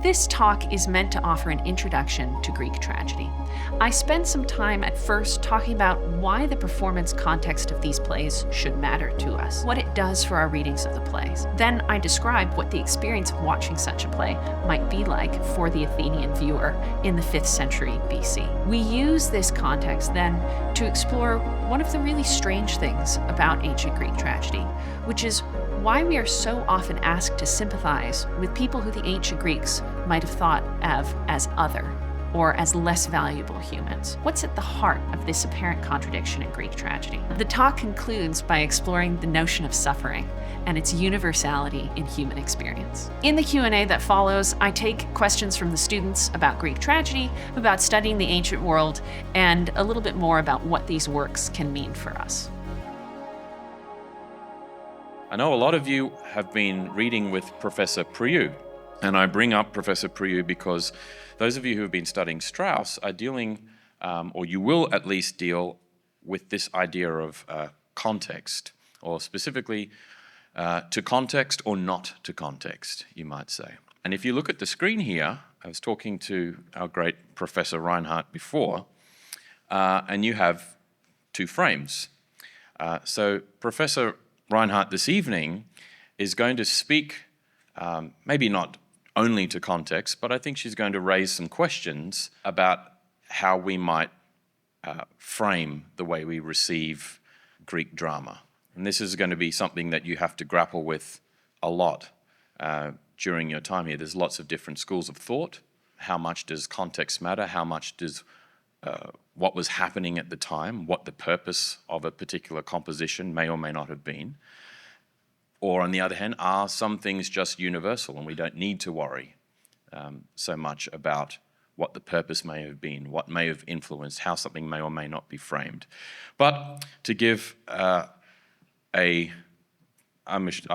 This talk is meant to offer an introduction to Greek tragedy. I spent some time at first talking about why the performance context of these plays should matter to us, what it does for our readings of the plays. Then I described what the experience of watching such a play might be like for the Athenian viewer in the 5th century BC. We use this context then to explore one of the really strange things about ancient Greek tragedy, which is why we are so often asked to sympathize with people who the ancient Greeks might have thought of as other or as less valuable humans. What's at the heart of this apparent contradiction in Greek tragedy? The talk concludes by exploring the notion of suffering and its universality in human experience. In the Q&A that follows, I take questions from the students about Greek tragedy, about studying the ancient world, and a little bit more about what these works can mean for us. I know a lot of you have been reading with Professor Priou, and I bring up Professor Priou because those of you who have been studying Strauss are dealing, or you will at least deal with this idea of context, or specifically to context or not to context, you might say. And if you look at the screen here, I was talking to our great Professor Reinhardt before, and you have 2 frames. So Professor Reinhardt this evening is going to speak, maybe not only to context, but I think she's going to raise some questions about how we might frame the way we receive Greek drama. And this is going to be something that you have to grapple with a lot during your time here. There's lots of different schools of thought. How much does context matter? How much does what was happening at the time, what the purpose of a particular composition may or may not have been? Or on the other hand, are some things just universal and we don't need to worry so much about what the purpose may have been, what may have influenced, how something may or may not be framed? But to give I'm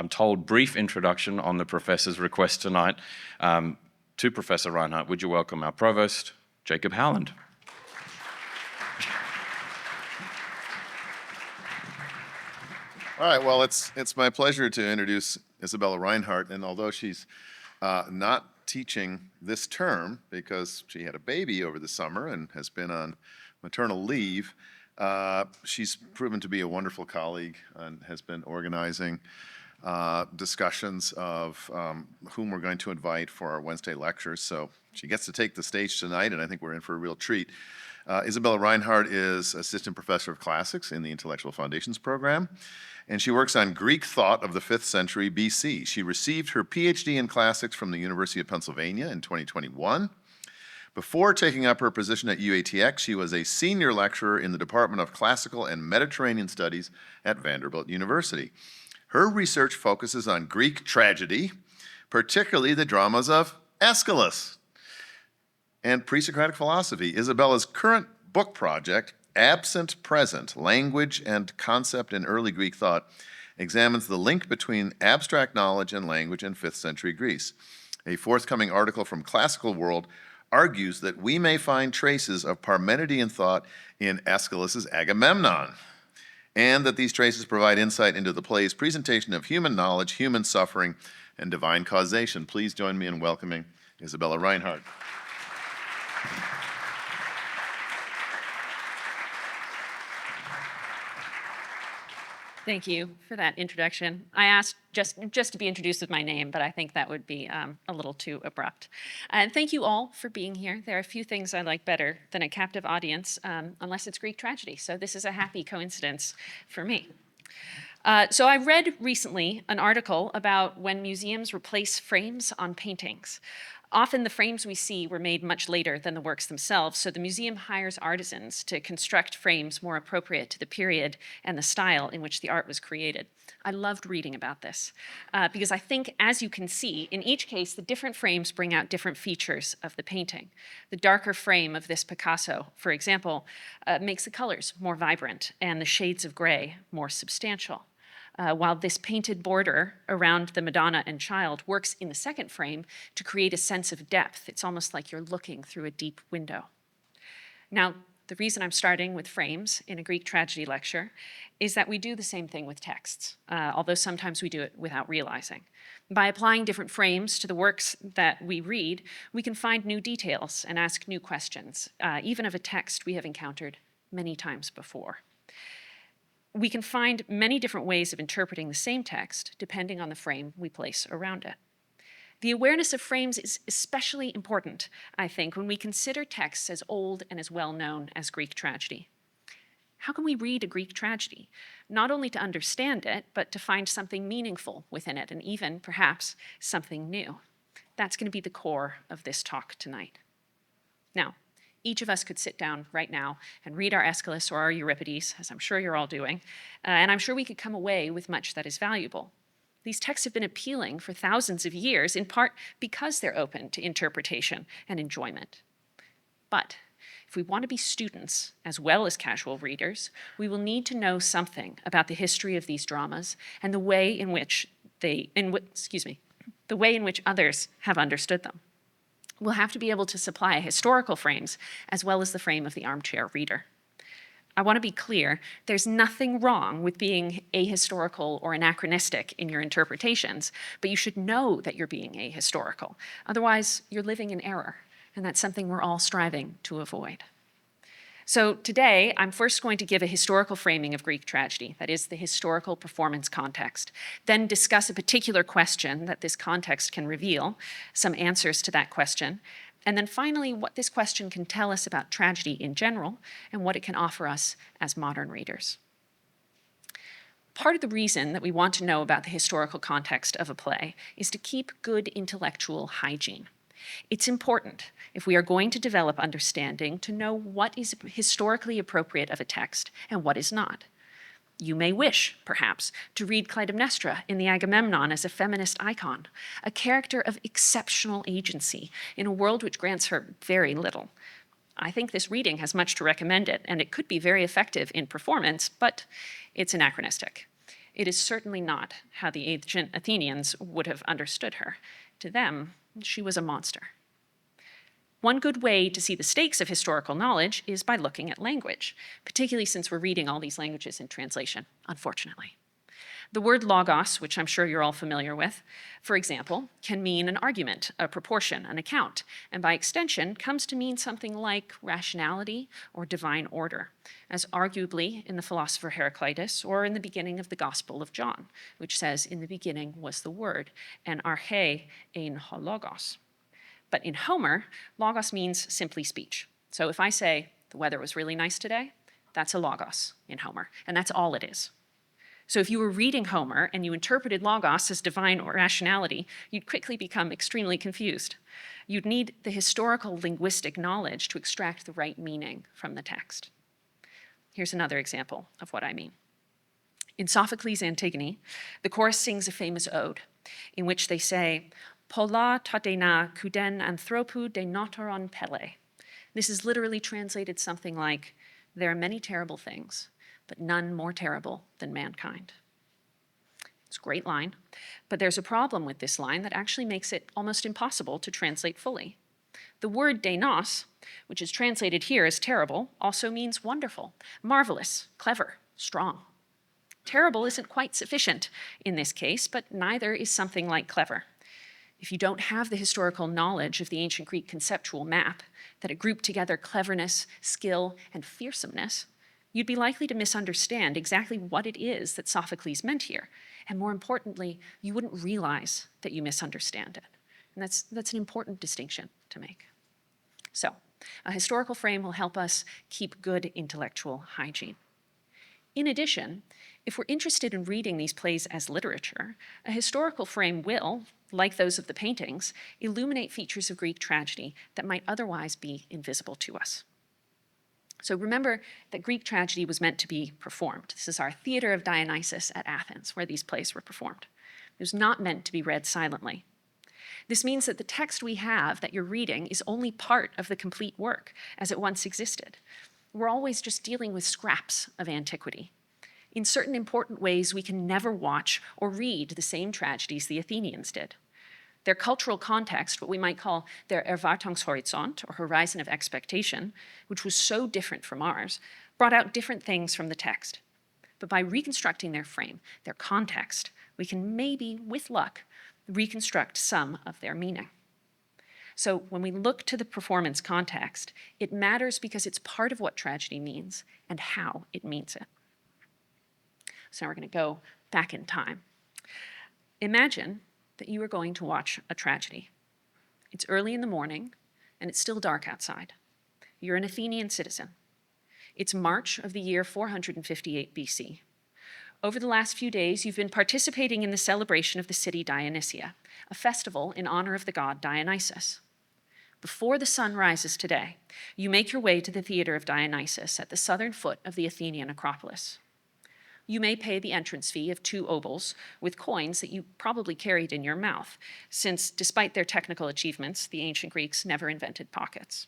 told, brief introduction on the professor's request tonight to Professor Reinhardt, would you welcome our provost, Jacob Howland? All right, well, it's my pleasure to introduce Isabella Reinhardt, and although she's not teaching this term because she had a baby over the summer and has been on maternal leave, she's proven to be a wonderful colleague and has been organizing discussions of whom we're going to invite for our Wednesday lectures. So she gets to take the stage tonight, and I think we're in for a real treat. Isabella Reinhardt is Assistant Professor of Classics in the Intellectual Foundations program, and she works on Greek thought of the 5th century BC. She received her PhD in Classics from the University of Pennsylvania in 2021. Before taking up her position at UATX, she was a senior lecturer in the Department of Classical and Mediterranean Studies at Vanderbilt University. Her research focuses on Greek tragedy, particularly the dramas of Aeschylus and pre-Socratic philosophy. Isabella's current book project, Absent Present, Language and Concept in Early Greek Thought, examines the link between abstract knowledge and language in 5th century Greece. A forthcoming article from Classical World argues that we may find traces of Parmenidean thought in Aeschylus's Agamemnon, and that these traces provide insight into the play's presentation of human knowledge, human suffering, and divine causation. Please join me in welcoming Isabella Reinhardt. Thank you for that introduction. I asked just to be introduced with my name, but I think that would be a little too abrupt. And thank you all for being here. There are a few things I like better than a captive audience, unless it's Greek tragedy. So this is a happy coincidence for me. So I read recently an article about when museums replace frames on paintings. Often the frames we see were made much later than the works themselves, so the museum hires artisans to construct frames more appropriate to the period and the style in which the art was created. I loved reading about this because I think, as you can see, in each case, the different frames bring out different features of the painting. The darker frame of this Picasso, for example, makes the colors more vibrant and the shades of gray more substantial. While this painted border around the Madonna and Child works in the second frame to create a sense of depth. It's almost like you're looking through a deep window. Now, the reason I'm starting with frames in a Greek tragedy lecture is that we do the same thing with texts, although sometimes we do it without realizing. By applying different frames to the works that we read, we can find new details and ask new questions, even of a text we have encountered many times before. We can find many different ways of interpreting the same text depending on the frame we place around it. The awareness of frames is especially important, I think, when we consider texts as old and as well known as Greek tragedy. How can we read a Greek tragedy? Not only to understand it, but to find something meaningful within it, and even, perhaps, something new. That's going to be the core of this talk tonight. Now, each of us could sit down right now and read our Aeschylus or our Euripides, as I'm sure you're all doing, and I'm sure we could come away with much that is valuable. These texts have been appealing for thousands of years, in part because they're open to interpretation and enjoyment. But if we want to be students as well as casual readers, we will need to know something about the history of these dramas and the way in which others have understood them. We'll have to be able to supply historical frames as well as the frame of the armchair reader. I want to be clear, there's nothing wrong with being ahistorical or anachronistic in your interpretations, but you should know that you're being ahistorical. Otherwise, you're living in error, and that's something we're all striving to avoid. So today, I'm first going to give a historical framing of Greek tragedy, that is, the historical performance context, then discuss a particular question that this context can reveal, some answers to that question, and then finally, what this question can tell us about tragedy in general and what it can offer us as modern readers. Part of the reason that we want to know about the historical context of a play is to keep good intellectual hygiene. It's important, if we are going to develop understanding, to know what is historically appropriate of a text and what is not. You may wish, perhaps, to read Clytemnestra in the Agamemnon as a feminist icon, a character of exceptional agency in a world which grants her very little. I think this reading has much to recommend it, and it could be very effective in performance, but it's anachronistic. It is certainly not how the ancient Athenians would have understood her. To them, she was a monster. One good way to see the stakes of historical knowledge is by looking at language, particularly since we're reading all these languages in translation, unfortunately. The word logos, which I'm sure you're all familiar with, for example, can mean an argument, a proportion, an account, and by extension comes to mean something like rationality or divine order, as arguably in the philosopher Heraclitus or in the beginning of the Gospel of John, which says, "In the beginning was the Word, and arche ein ho logos." But in Homer, logos means simply speech. So if I say, the weather was really nice today, that's a logos in Homer, and that's all it is. So if you were reading Homer and you interpreted logos as divine rationality, you'd quickly become extremely confused. You'd need the historical linguistic knowledge to extract the right meaning from the text. Here's another example of what I mean. In Sophocles' Antigone, the chorus sings a famous ode in which they say, "Pola tatena kuden anthropou de notoron pele." This is literally translated something like, "There are many terrible things, but none more terrible than mankind." It's a great line, but there's a problem with this line that actually makes it almost impossible to translate fully. The word deinos, which is translated here as terrible, also means wonderful, marvelous, clever, strong. Terrible isn't quite sufficient in this case, but neither is something like clever. If you don't have the historical knowledge of the ancient Greek conceptual map that it grouped together cleverness, skill, and fearsomeness, you'd be likely to misunderstand exactly what it is that Sophocles meant here. And more importantly, you wouldn't realize that you misunderstand it. And that's an important distinction to make. So, a historical frame will help us keep good intellectual hygiene. In addition, if we're interested in reading these plays as literature, a historical frame will, like those of the paintings, illuminate features of Greek tragedy that might otherwise be invisible to us. So remember that Greek tragedy was meant to be performed. This is our theater of Dionysus at Athens, where these plays were performed. It was not meant to be read silently. This means that the text we have that you're reading is only part of the complete work as it once existed. We're always just dealing with scraps of antiquity. In certain important ways, we can never watch or read the same tragedies the Athenians did. Their cultural context, what we might call their Erwartungshorizont, or horizon of expectation, which was so different from ours, brought out different things from the text. But by reconstructing their frame, their context, we can maybe, with luck, reconstruct some of their meaning. So when we look to the performance context, it matters because it's part of what tragedy means and how it means it. So now we're going to go back in time. Imagine that you are going to watch a tragedy. It's early in the morning, and it's still dark outside. You're an Athenian citizen. It's March of the year 458 BC. Over the last few days, you've been participating in the celebration of the city Dionysia, a festival in honor of the god Dionysus. Before the sun rises today, you make your way to the theater of Dionysus at the southern foot of the Athenian Acropolis. You may pay the entrance fee of 2 obols with coins that you probably carried in your mouth, since despite their technical achievements, the ancient Greeks never invented pockets.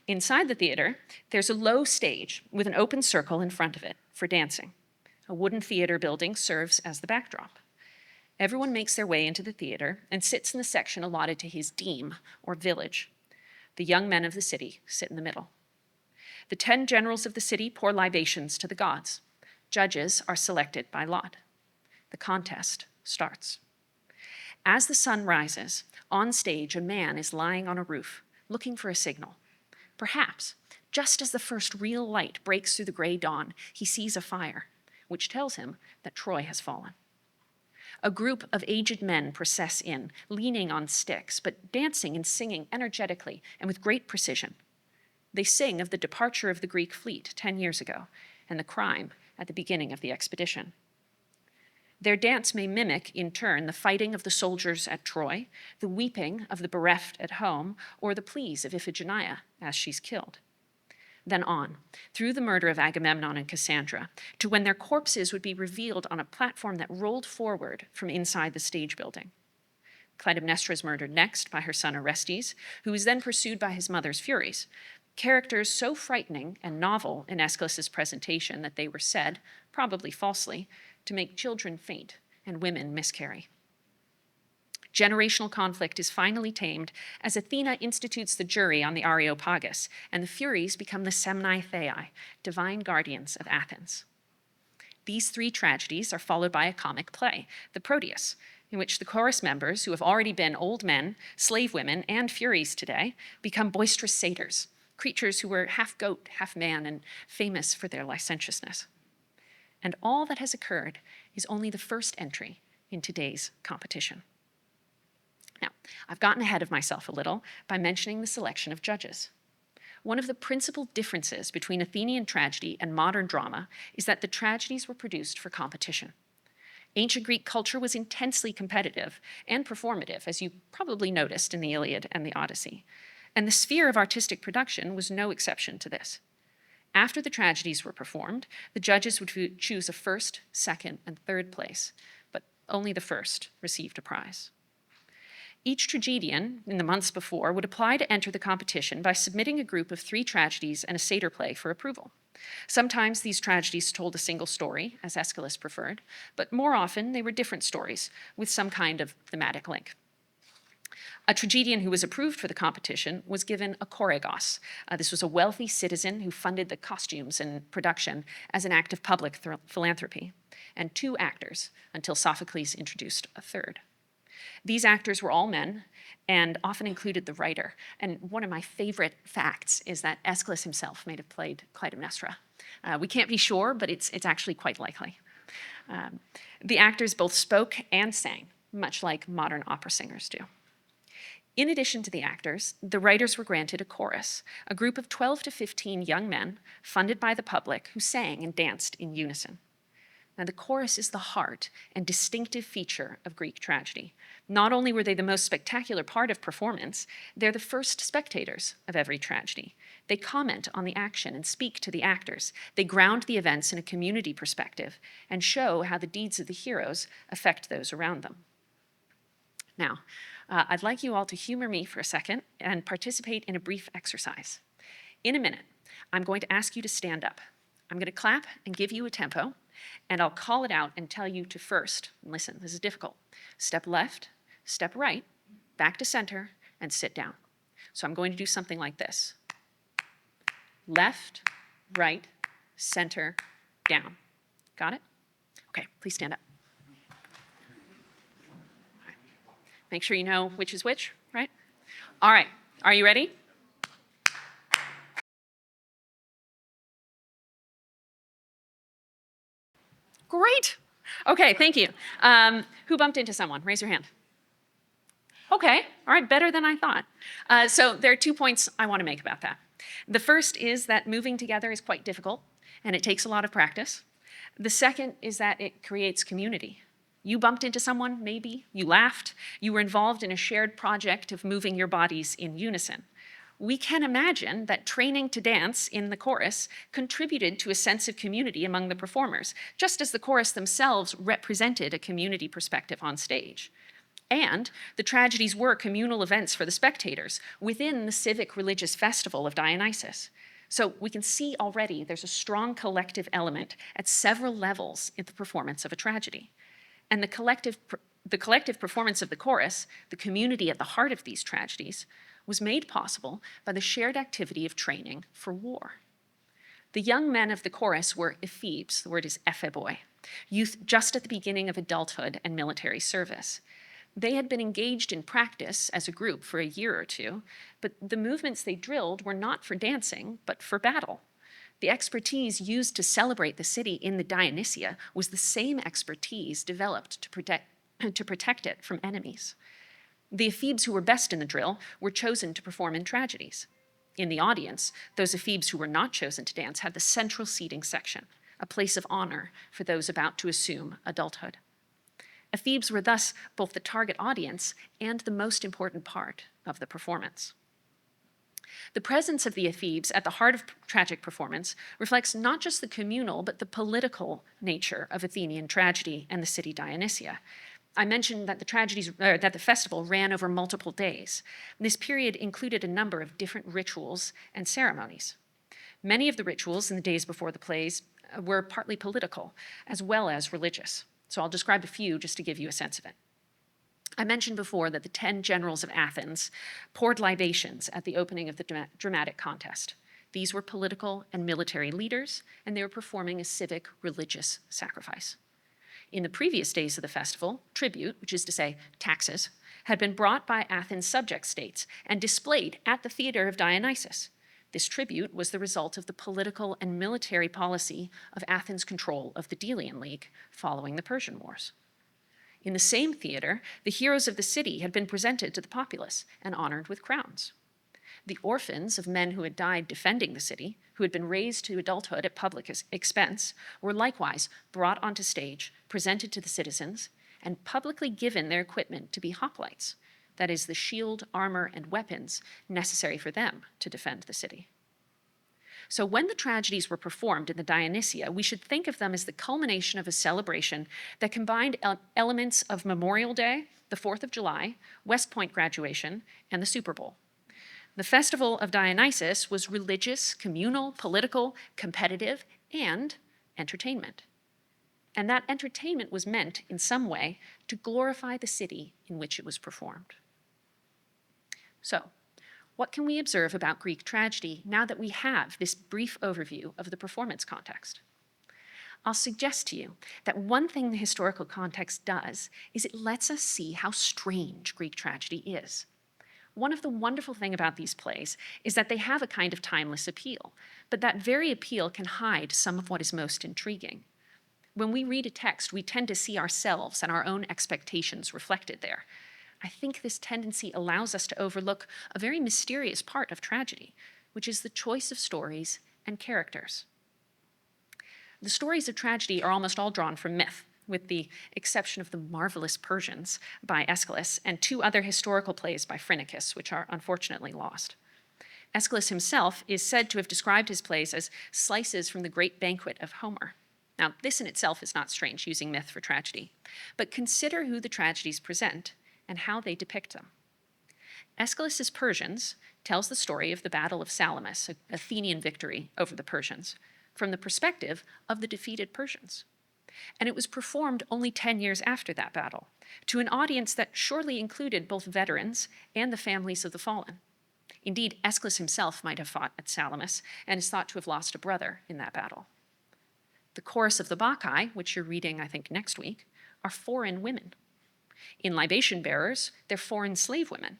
Inside the theater, there's a low stage with an open circle in front of it for dancing. A wooden theater building serves as the backdrop. Everyone makes their way into the theater and sits in the section allotted to his deme, or village. The young men of the city sit in the middle. The 10 generals of the city pour libations to the gods. Judges are selected by lot. The contest starts. As the sun rises, on stage a man is lying on a roof, looking for a signal. Perhaps, just as the first real light breaks through the gray dawn, he sees a fire, which tells him that Troy has fallen. A group of aged men process in, leaning on sticks, but dancing and singing energetically and with great precision. They sing of the departure of the Greek fleet 10 years ago and the crime at the beginning of the expedition. Their dance may mimic, in turn, the fighting of the soldiers at Troy, the weeping of the bereft at home, or the pleas of Iphigenia as she's killed. Then on, through the murder of Agamemnon and Cassandra, to when their corpses would be revealed on a platform that rolled forward from inside the stage building. Clytemnestra is murdered next by her son Orestes, who is then pursued by his mother's Furies, characters so frightening and novel in Aeschylus's presentation that they were said, probably falsely, to make children faint and women miscarry. Generational conflict is finally tamed as Athena institutes the jury on the Areopagus, and the Furies become the Semnai Theai, divine guardians of Athens. These 3 tragedies are followed by a comic play, the Proteus, in which the chorus members, who have already been old men, slave women, and Furies today, become boisterous satyrs, creatures who were half goat, half man, and famous for their licentiousness. And all that has occurred is only the first entry in today's competition. Now, I've gotten ahead of myself a little by mentioning the selection of judges. One of the principal differences between Athenian tragedy and modern drama is that the tragedies were produced for competition. Ancient Greek culture was intensely competitive and performative, as you probably noticed in the Iliad and the Odyssey. And the sphere of artistic production was no exception to this. After the tragedies were performed, the judges would choose a first, second, and third place, but only the first received a prize. Each tragedian, in the months before, would apply to enter the competition by submitting a group of 3 tragedies and a satyr play for approval. Sometimes these tragedies told a single story, as Aeschylus preferred, but more often they were different stories with some kind of thematic link. A tragedian who was approved for the competition was given a choregos. This was a wealthy citizen who funded the costumes and production as an act of public philanthropy, and 2 actors, until Sophocles introduced a third. These actors were all men and often included the writer. And one of my favorite facts is that Aeschylus himself may have played Clytemnestra. We can't be sure, but it's actually quite likely. The actors both spoke and sang, much like modern opera singers do. In addition to the actors, the writers were granted a chorus, a group of 12 to 15 young men funded by the public who sang and danced in unison. Now, the chorus is the heart and distinctive feature of Greek tragedy. Not only were they the most spectacular part of performance, they're the first spectators of every tragedy. They comment on the action and speak to the actors. They ground the events in a community perspective and show how the deeds of the heroes affect those around them. Now, I'd like you all to humor me for a second and participate in a brief exercise. In a minute, I'm going to ask you to stand up. I'm going to clap and give you a tempo, and I'll call it out and tell you to first, and listen, this is difficult, step left, step right, back to center, and sit down. So I'm going to do something like this. Left, right, center, down. Got it? Okay, please stand up. Make sure you know which is which, right? All right, are you ready? Great. Okay, thank you. Who bumped into someone? Raise your hand. Okay, all right, better than I thought. So there are 2 points I want to make about that. The first is that moving together is quite difficult, and it takes a lot of practice. The second is that it creates community. You bumped into someone, maybe, you laughed, you were involved in a shared project of moving your bodies in unison. We can imagine that training to dance in the chorus contributed to a sense of community among the performers, just as the chorus themselves represented a community perspective on stage. And the tragedies were communal events for the spectators within the civic religious festival of Dionysus. So we can see already there's a strong collective element at several levels in the performance of a tragedy. And the collective performance of the chorus, the community at the heart of these tragedies, was made possible by the shared activity of training for war. The young men of the chorus were ephebes, the word is epheboi, youth just at the beginning of adulthood and military service. They had been engaged in practice as a group for a year or two, but the movements they drilled were not for dancing, but for battle. The expertise used to celebrate the city in the Dionysia was the same expertise developed to protect it from enemies. The ephebes who were best in the drill were chosen to perform in tragedies. In the audience, those ephebes who were not chosen to dance had the central seating section, a place of honor for those about to assume adulthood. Ephebes were thus both the target audience and the most important part of the performance. The presence of the ephebes at the heart of tragic performance reflects not just the communal, but the political nature of Athenian tragedy and the city Dionysia. I mentioned that the festival ran over multiple days. This period included a number of different rituals and ceremonies. Many of the rituals in the days before the plays were partly political, as well as religious. So I'll describe a few just to give you a sense of it. I mentioned before that the 10 generals of Athens poured libations at the opening of the dramatic contest. These were political and military leaders, and they were performing a civic religious sacrifice. In the previous days of the festival, tribute, which is to say taxes, had been brought by Athens' subject states and displayed at the theater of Dionysus. This tribute was the result of the political and military policy of Athens' control of the Delian League following the Persian Wars. In the same theater, the heroes of the city had been presented to the populace and honored with crowns. The orphans of men who had died defending the city, who had been raised to adulthood at public expense, were likewise brought onto stage, presented to the citizens, and publicly given their equipment to be hoplites, that is, the shield, armor, and weapons necessary for them to defend the city. So when the tragedies were performed in the Dionysia, we should think of them as the culmination of a celebration that combined elements of Memorial Day, the 4th of July, West Point graduation, and the Super Bowl. The festival of Dionysus was religious, communal, political, competitive, and entertainment. And that entertainment was meant, in some way, to glorify the city in which it was performed. So, what can we observe about Greek tragedy now that we have this brief overview of the performance context? I'll suggest to you that one thing the historical context does is it lets us see how strange Greek tragedy is. One of the wonderful things about these plays is that they have a kind of timeless appeal, but that very appeal can hide some of what is most intriguing. When we read a text, we tend to see ourselves and our own expectations reflected there. I think this tendency allows us to overlook a very mysterious part of tragedy, which is the choice of stories and characters. The stories of tragedy are almost all drawn from myth, with the exception of The Marvelous Persians by Aeschylus and 2 other historical plays by Phrynichus, which are unfortunately lost. Aeschylus himself is said to have described his plays as slices from the great banquet of Homer. Now, this in itself is not strange, using myth for tragedy, but consider who the tragedies present and how they depict them. Aeschylus's Persians tells the story of the Battle of Salamis, an Athenian victory over the Persians, from the perspective of the defeated Persians. and it was performed only 10 years after that battle, to an audience that surely included both veterans and the families of the fallen. Indeed, Aeschylus himself might have fought at Salamis and is thought to have lost a brother in that battle. The chorus of the Bacchae, which you're reading, I think, next week, are foreign women. In libation bearers, they're foreign slave women.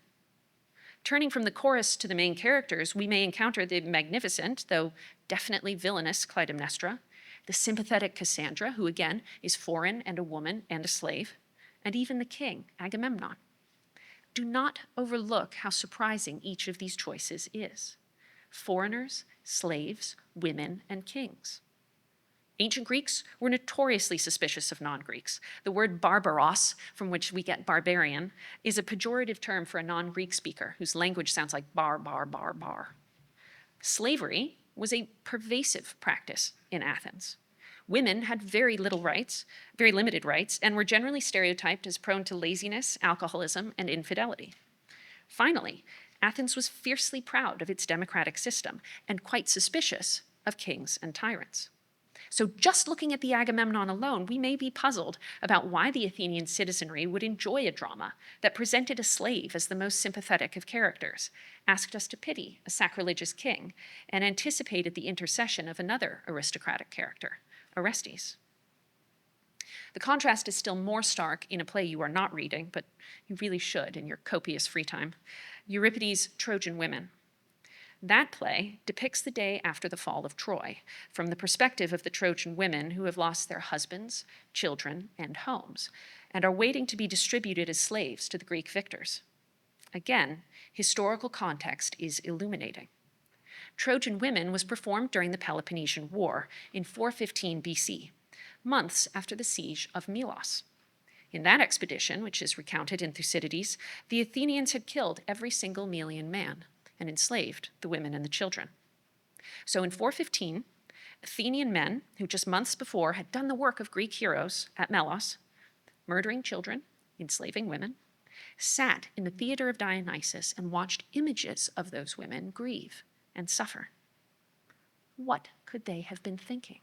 Turning from the chorus to the main characters, we may encounter the magnificent, though definitely villainous Clytemnestra, the sympathetic Cassandra, who again is foreign and a woman and a slave, and even the king, Agamemnon. Do not overlook how surprising each of these choices is. Foreigners, slaves, women, and kings. Ancient Greeks were notoriously suspicious of non-Greeks. The word barbaros, from which we get barbarian, is a pejorative term for a non-Greek speaker whose language sounds like bar, bar, bar, bar. Slavery was a pervasive practice in Athens. Women had very limited rights, and were generally stereotyped as prone to laziness, alcoholism, and infidelity. Finally, Athens was fiercely proud of its democratic system and quite suspicious of kings and tyrants. So just looking at the Agamemnon alone, we may be puzzled about why the Athenian citizenry would enjoy a drama that presented a slave as the most sympathetic of characters, asked us to pity a sacrilegious king, and anticipated the intercession of another aristocratic character, Orestes. The contrast is still more stark in a play you are not reading, but you really should in your copious free time, Euripides' Trojan Women. That play depicts the day after the fall of Troy, from the perspective of the Trojan women who have lost their husbands, children, and homes, and are waiting to be distributed as slaves to the Greek victors. Again, historical context is illuminating. Trojan Women was performed during the Peloponnesian War in 415 BC, months after the siege of Melos. In that expedition, which is recounted in Thucydides, the Athenians had killed every single Melian man and enslaved the women and the children. So in 415, Athenian men, who just months before had done the work of Greek heroes at Melos, murdering children, enslaving women, sat in the theater of Dionysus and watched images of those women grieve and suffer. What could they have been thinking?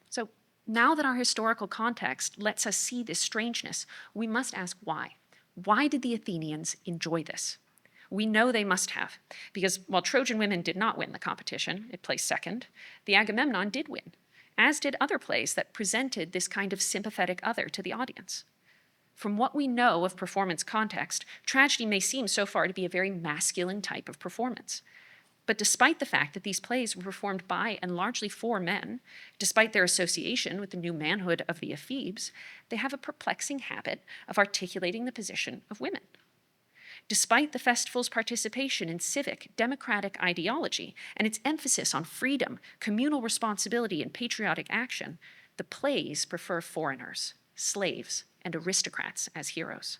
So now that our historical context lets us see this strangeness, we must ask why. Why did the Athenians enjoy this? We know they must have, because while Trojan Women did not win the competition, it placed second, the Agamemnon did win, as did other plays that presented this kind of sympathetic other to the audience. From what we know of performance context, tragedy may seem so far to be a very masculine type of performance. But despite the fact that these plays were performed by and largely for men, despite their association with the new manhood of the Ephebes, they have a perplexing habit of articulating the position of women. Despite the festival's participation in civic, democratic ideology and its emphasis on freedom, communal responsibility, and patriotic action, the plays prefer foreigners, slaves, and aristocrats as heroes.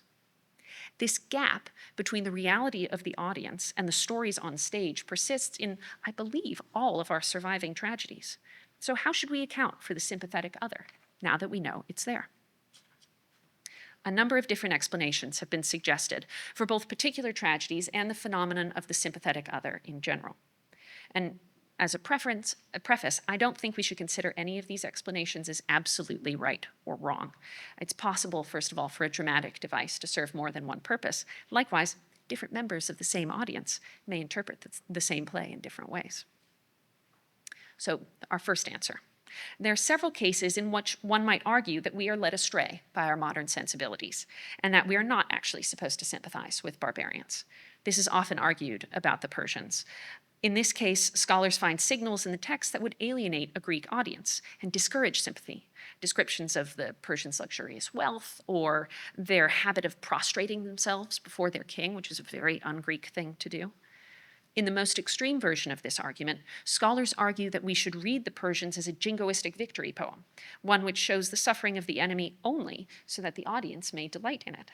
This gap between the reality of the audience and the stories on stage persists in, I believe, all of our surviving tragedies. So how should we account for the sympathetic other, now that we know it's there? A number of different explanations have been suggested for both particular tragedies and the phenomenon of the sympathetic other in general. And as a preface, I don't think we should consider any of these explanations as absolutely right or wrong. It's possible, first of all, for a dramatic device to serve more than one purpose. Likewise, different members of the same audience may interpret the same play in different ways. So, our first answer. There are several cases in which one might argue that we are led astray by our modern sensibilities, and that we are not actually supposed to sympathize with barbarians. This is often argued about the Persians. In this case, scholars find signals in the text that would alienate a Greek audience and discourage sympathy. Descriptions of the Persians' luxurious wealth, or their habit of prostrating themselves before their king, which is a very un-Greek thing to do. In the most extreme version of this argument, scholars argue that we should read the Persians as a jingoistic victory poem, one which shows the suffering of the enemy only so that the audience may delight in it.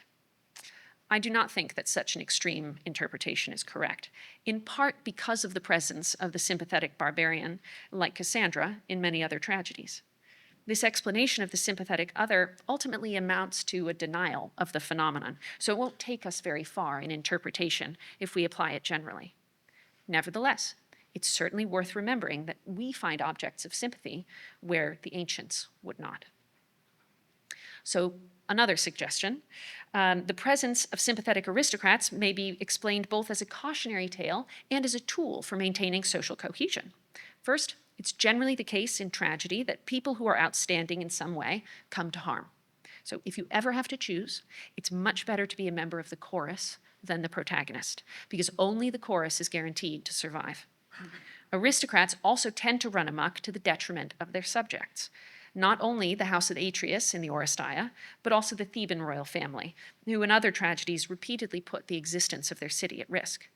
I do not think that such an extreme interpretation is correct, in part because of the presence of the sympathetic barbarian, like Cassandra, in many other tragedies. This explanation of the sympathetic other ultimately amounts to a denial of the phenomenon, so it won't take us very far in interpretation if we apply it generally. Nevertheless, It's certainly worth remembering that we find objects of sympathy where the ancients would not. So another suggestion, the presence of sympathetic aristocrats may be explained both as a cautionary tale and as a tool for maintaining social cohesion. First, it's generally the case in tragedy that people who are outstanding in some way come to harm. So if you ever have to choose, it's much better to be a member of the chorus than the protagonist, because only the chorus is guaranteed to survive. Aristocrats also tend to run amok to the detriment of their subjects. Not only the house of Atreus in the Oresteia, but also the Theban royal family, who in other tragedies repeatedly put the existence of their city at risk.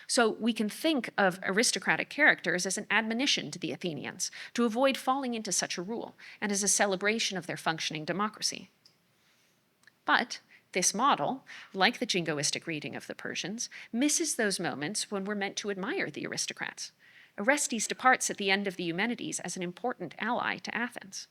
So we can think of aristocratic characters as an admonition to the Athenians to avoid falling into such a rule, and as a celebration of their functioning democracy. But this model, like the jingoistic reading of the Persians, misses those moments when we're meant to admire the aristocrats. Orestes departs at the end of the Eumenides as an important ally to Athens.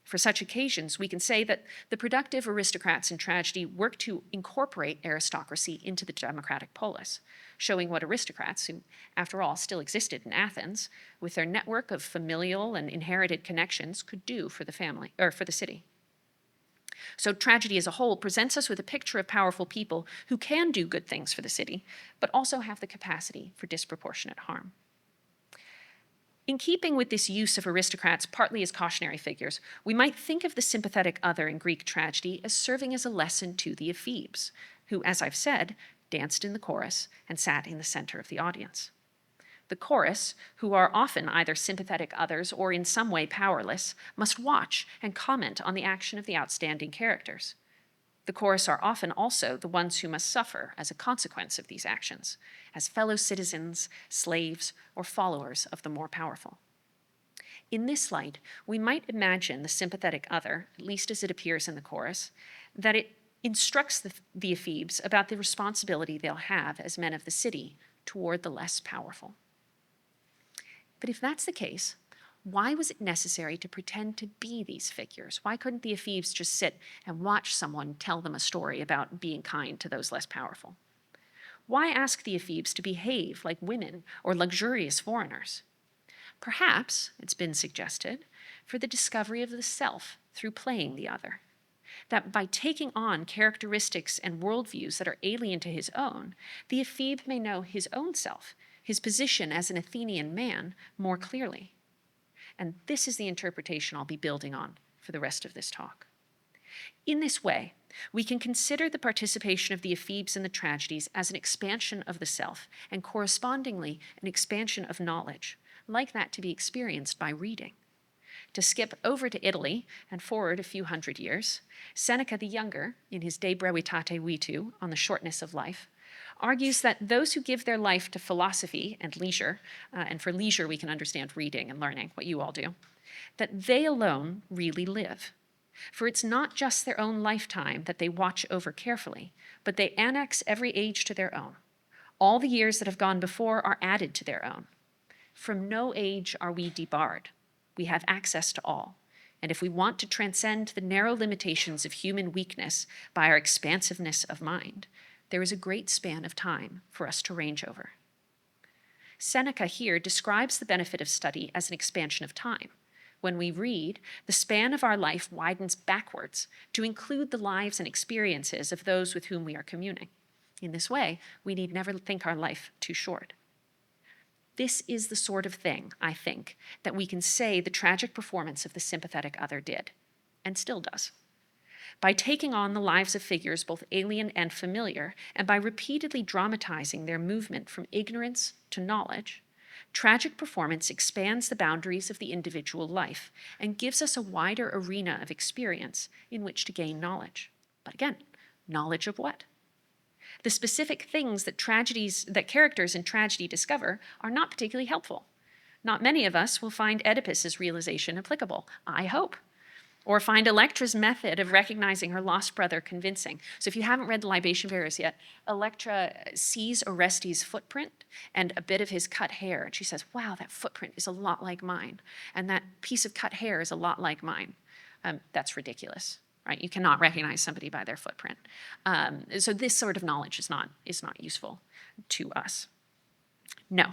For such occasions, we can say that the productive aristocrats in tragedy work to incorporate aristocracy into the democratic polis, showing what aristocrats, who after all still existed in Athens, with their network of familial and inherited connections, could do for the family or for the city. So tragedy as a whole presents us with a picture of powerful people who can do good things for the city, but also have the capacity for disproportionate harm. In keeping with this use of aristocrats partly as cautionary figures, we might think of the sympathetic other in Greek tragedy as serving as a lesson to the ephebes, who, as I've said, danced in the chorus and sat in the center of the audience. The chorus, who are often either sympathetic others or in some way powerless, must watch and comment on the action of the outstanding characters. The chorus are often also the ones who must suffer as a consequence of these actions, as fellow citizens, slaves, or followers of the more powerful. In this light, we might imagine the sympathetic other, at least as it appears in the chorus, that it instructs the ephebes about the responsibility they'll have as men of the city toward the less powerful. But if that's the case, why was it necessary to pretend to be these figures? Why couldn't the ephebes just sit and watch someone tell them a story about being kind to those less powerful? Why ask the ephebes to behave like women or luxurious foreigners? Perhaps, it's been suggested, for the discovery of the self through playing the other. That by taking on characteristics and worldviews that are alien to his own, the ephebe may know his own self, his position as an Athenian man, more clearly. And this is the interpretation I'll be building on for the rest of this talk. In this way, we can consider the participation of the ephebes in the tragedies as an expansion of the self, and correspondingly an expansion of knowledge, like that to be experienced by reading. To skip over to Italy and forward a few hundred years, Seneca the Younger, in his De Brevitate Vitu, on the shortness of life, argues that those who give their life to philosophy and leisure, and for leisure we can understand reading and learning, what you all do, that they alone really live. For it's not just their own lifetime that they watch over carefully, but they annex every age to their own. All the years that have gone before are added to their own. From no age are we debarred. We have access to all. And if we want to transcend the narrow limitations of human weakness by our expansiveness of mind, there is a great span of time for us to range over. Seneca here describes the benefit of study as an expansion of time. When we read, the span of our life widens backwards to include the lives and experiences of those with whom we are communing. In this way, we need never think our life too short. This is the sort of thing, I think, that we can say the tragic performance of the sympathetic other did, and still does. By taking on the lives of figures both alien and familiar, and by repeatedly dramatizing their movement from ignorance to knowledge, tragic performance expands the boundaries of the individual life and gives us a wider arena of experience in which to gain knowledge. But again, knowledge of what? The specific things that characters in tragedy discover are not particularly helpful. Not many of us will find Oedipus's realization applicable, I hope, or find Electra's method of recognizing her lost brother convincing. So if you haven't read the Libation Bearers yet, Electra sees Orestes' footprint and a bit of his cut hair, and she says, wow, that footprint is a lot like mine, and that piece of cut hair is a lot like mine. That's ridiculous, right? You cannot recognize somebody by their footprint. So this sort of knowledge is not useful to us. No.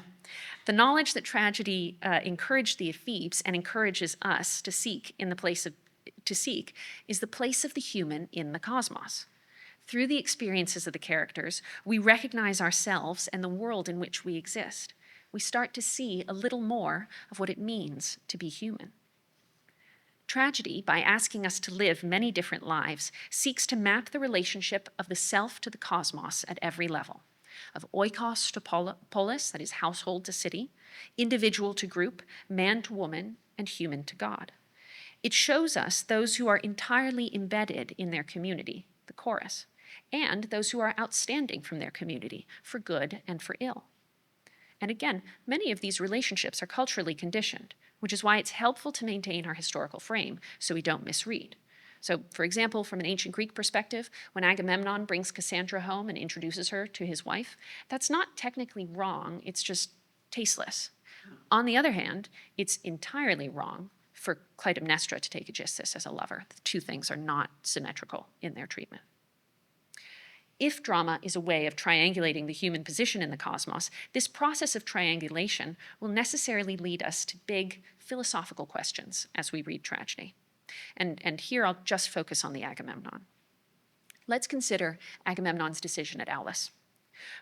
The knowledge that tragedy encouraged the Ephebes and encourages us to seek is the place of the human in the cosmos. Through the experiences of the characters, we recognize ourselves and the world in which we exist. We start to see a little more of what it means to be human. Tragedy, by asking us to live many different lives, seeks to map the relationship of the self to the cosmos at every level, of oikos to polis, that is household to city, individual to group, man to woman, and human to God. It shows us those who are entirely embedded in their community, the chorus, and those who are outstanding from their community, for good and for ill. And again, many of these relationships are culturally conditioned, which is why it's helpful to maintain our historical frame so we don't misread. So, for example, from an ancient Greek perspective, when Agamemnon brings Cassandra home and introduces her to his wife, that's not technically wrong, it's just tasteless. On the other hand, it's entirely wrong for Clytemnestra to take Aegisthus as a lover. The two things are not symmetrical in their treatment. If drama is a way of triangulating the human position in the cosmos, this process of triangulation will necessarily lead us to big philosophical questions as we read tragedy. And here I'll just focus on the Agamemnon. Let's consider Agamemnon's decision at Aulis.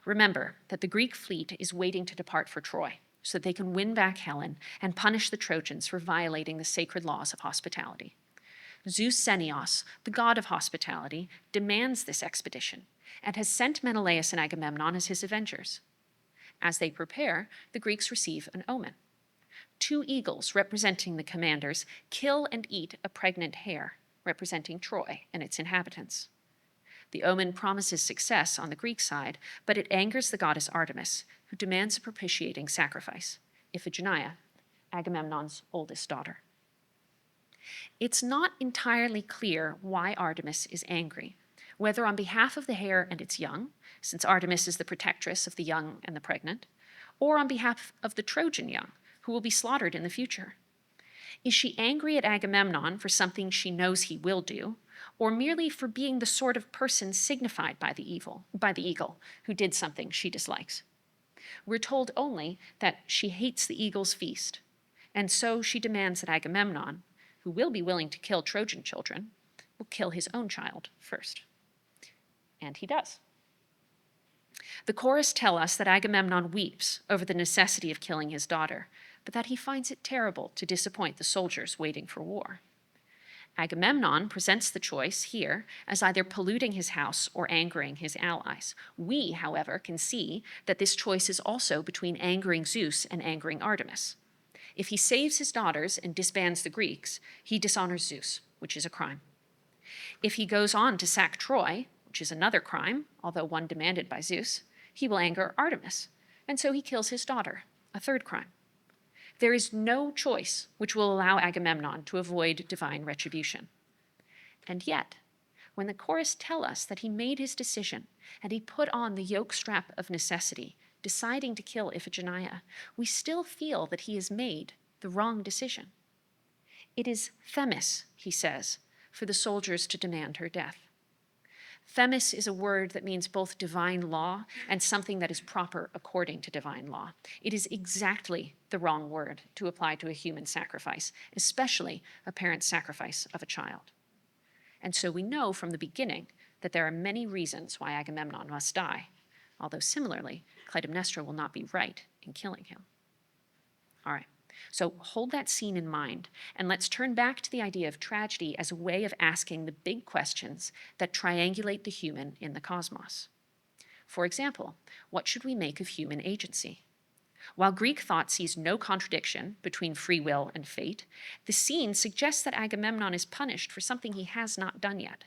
Remember that the Greek fleet is waiting to depart for Troy so that they can win back Helen and punish the Trojans for violating the sacred laws of hospitality. Zeus Senios, the god of hospitality, demands this expedition and has sent Menelaus and Agamemnon as his avengers. As they prepare, the Greeks receive an omen. 2 eagles representing the commanders kill and eat a pregnant hare, representing Troy and its inhabitants. The omen promises success on the Greek side, but it angers the goddess Artemis, who demands a propitiating sacrifice, Iphigenia, Agamemnon's oldest daughter. It's not entirely clear why Artemis is angry, whether on behalf of the hare and its young, since Artemis is the protectress of the young and the pregnant, or on behalf of the Trojan young, who will be slaughtered in the future. Is she angry at Agamemnon for something she knows he will do, or merely for being the sort of person signified by the eagle, who did something she dislikes? We're told only that she hates the eagle's feast, and so she demands that Agamemnon, who will be willing to kill Trojan children, will kill his own child first. And he does. The chorus tell us that Agamemnon weeps over the necessity of killing his daughter, but that he finds it terrible to disappoint the soldiers waiting for war. Agamemnon presents the choice here as either polluting his house or angering his allies. We, however, can see that this choice is also between angering Zeus and angering Artemis. If he saves his daughters and disbands the Greeks, he dishonors Zeus, which is a crime. If he goes on to sack Troy, which is another crime, although one demanded by Zeus, he will anger Artemis, and so he kills his daughter, a third crime. There is no choice which will allow Agamemnon to avoid divine retribution. And yet, when the chorus tell us that he made his decision and he put on the yoke strap of necessity, deciding to kill Iphigenia, we still feel that he has made the wrong decision. It is themis, he says, for the soldiers to demand her death. Themis is a word that means both divine law and something that is proper according to divine law. It is exactly the wrong word to apply to a human sacrifice, especially a parent's sacrifice of a child. And so we know from the beginning that there are many reasons why Agamemnon must die, although similarly, Clytemnestra will not be right in killing him. All right. So hold that scene in mind, and let's turn back to the idea of tragedy as a way of asking the big questions that triangulate the human in the cosmos. For example, what should we make of human agency? While Greek thought sees no contradiction between free will and fate, the scene suggests that Agamemnon is punished for something he has not done yet.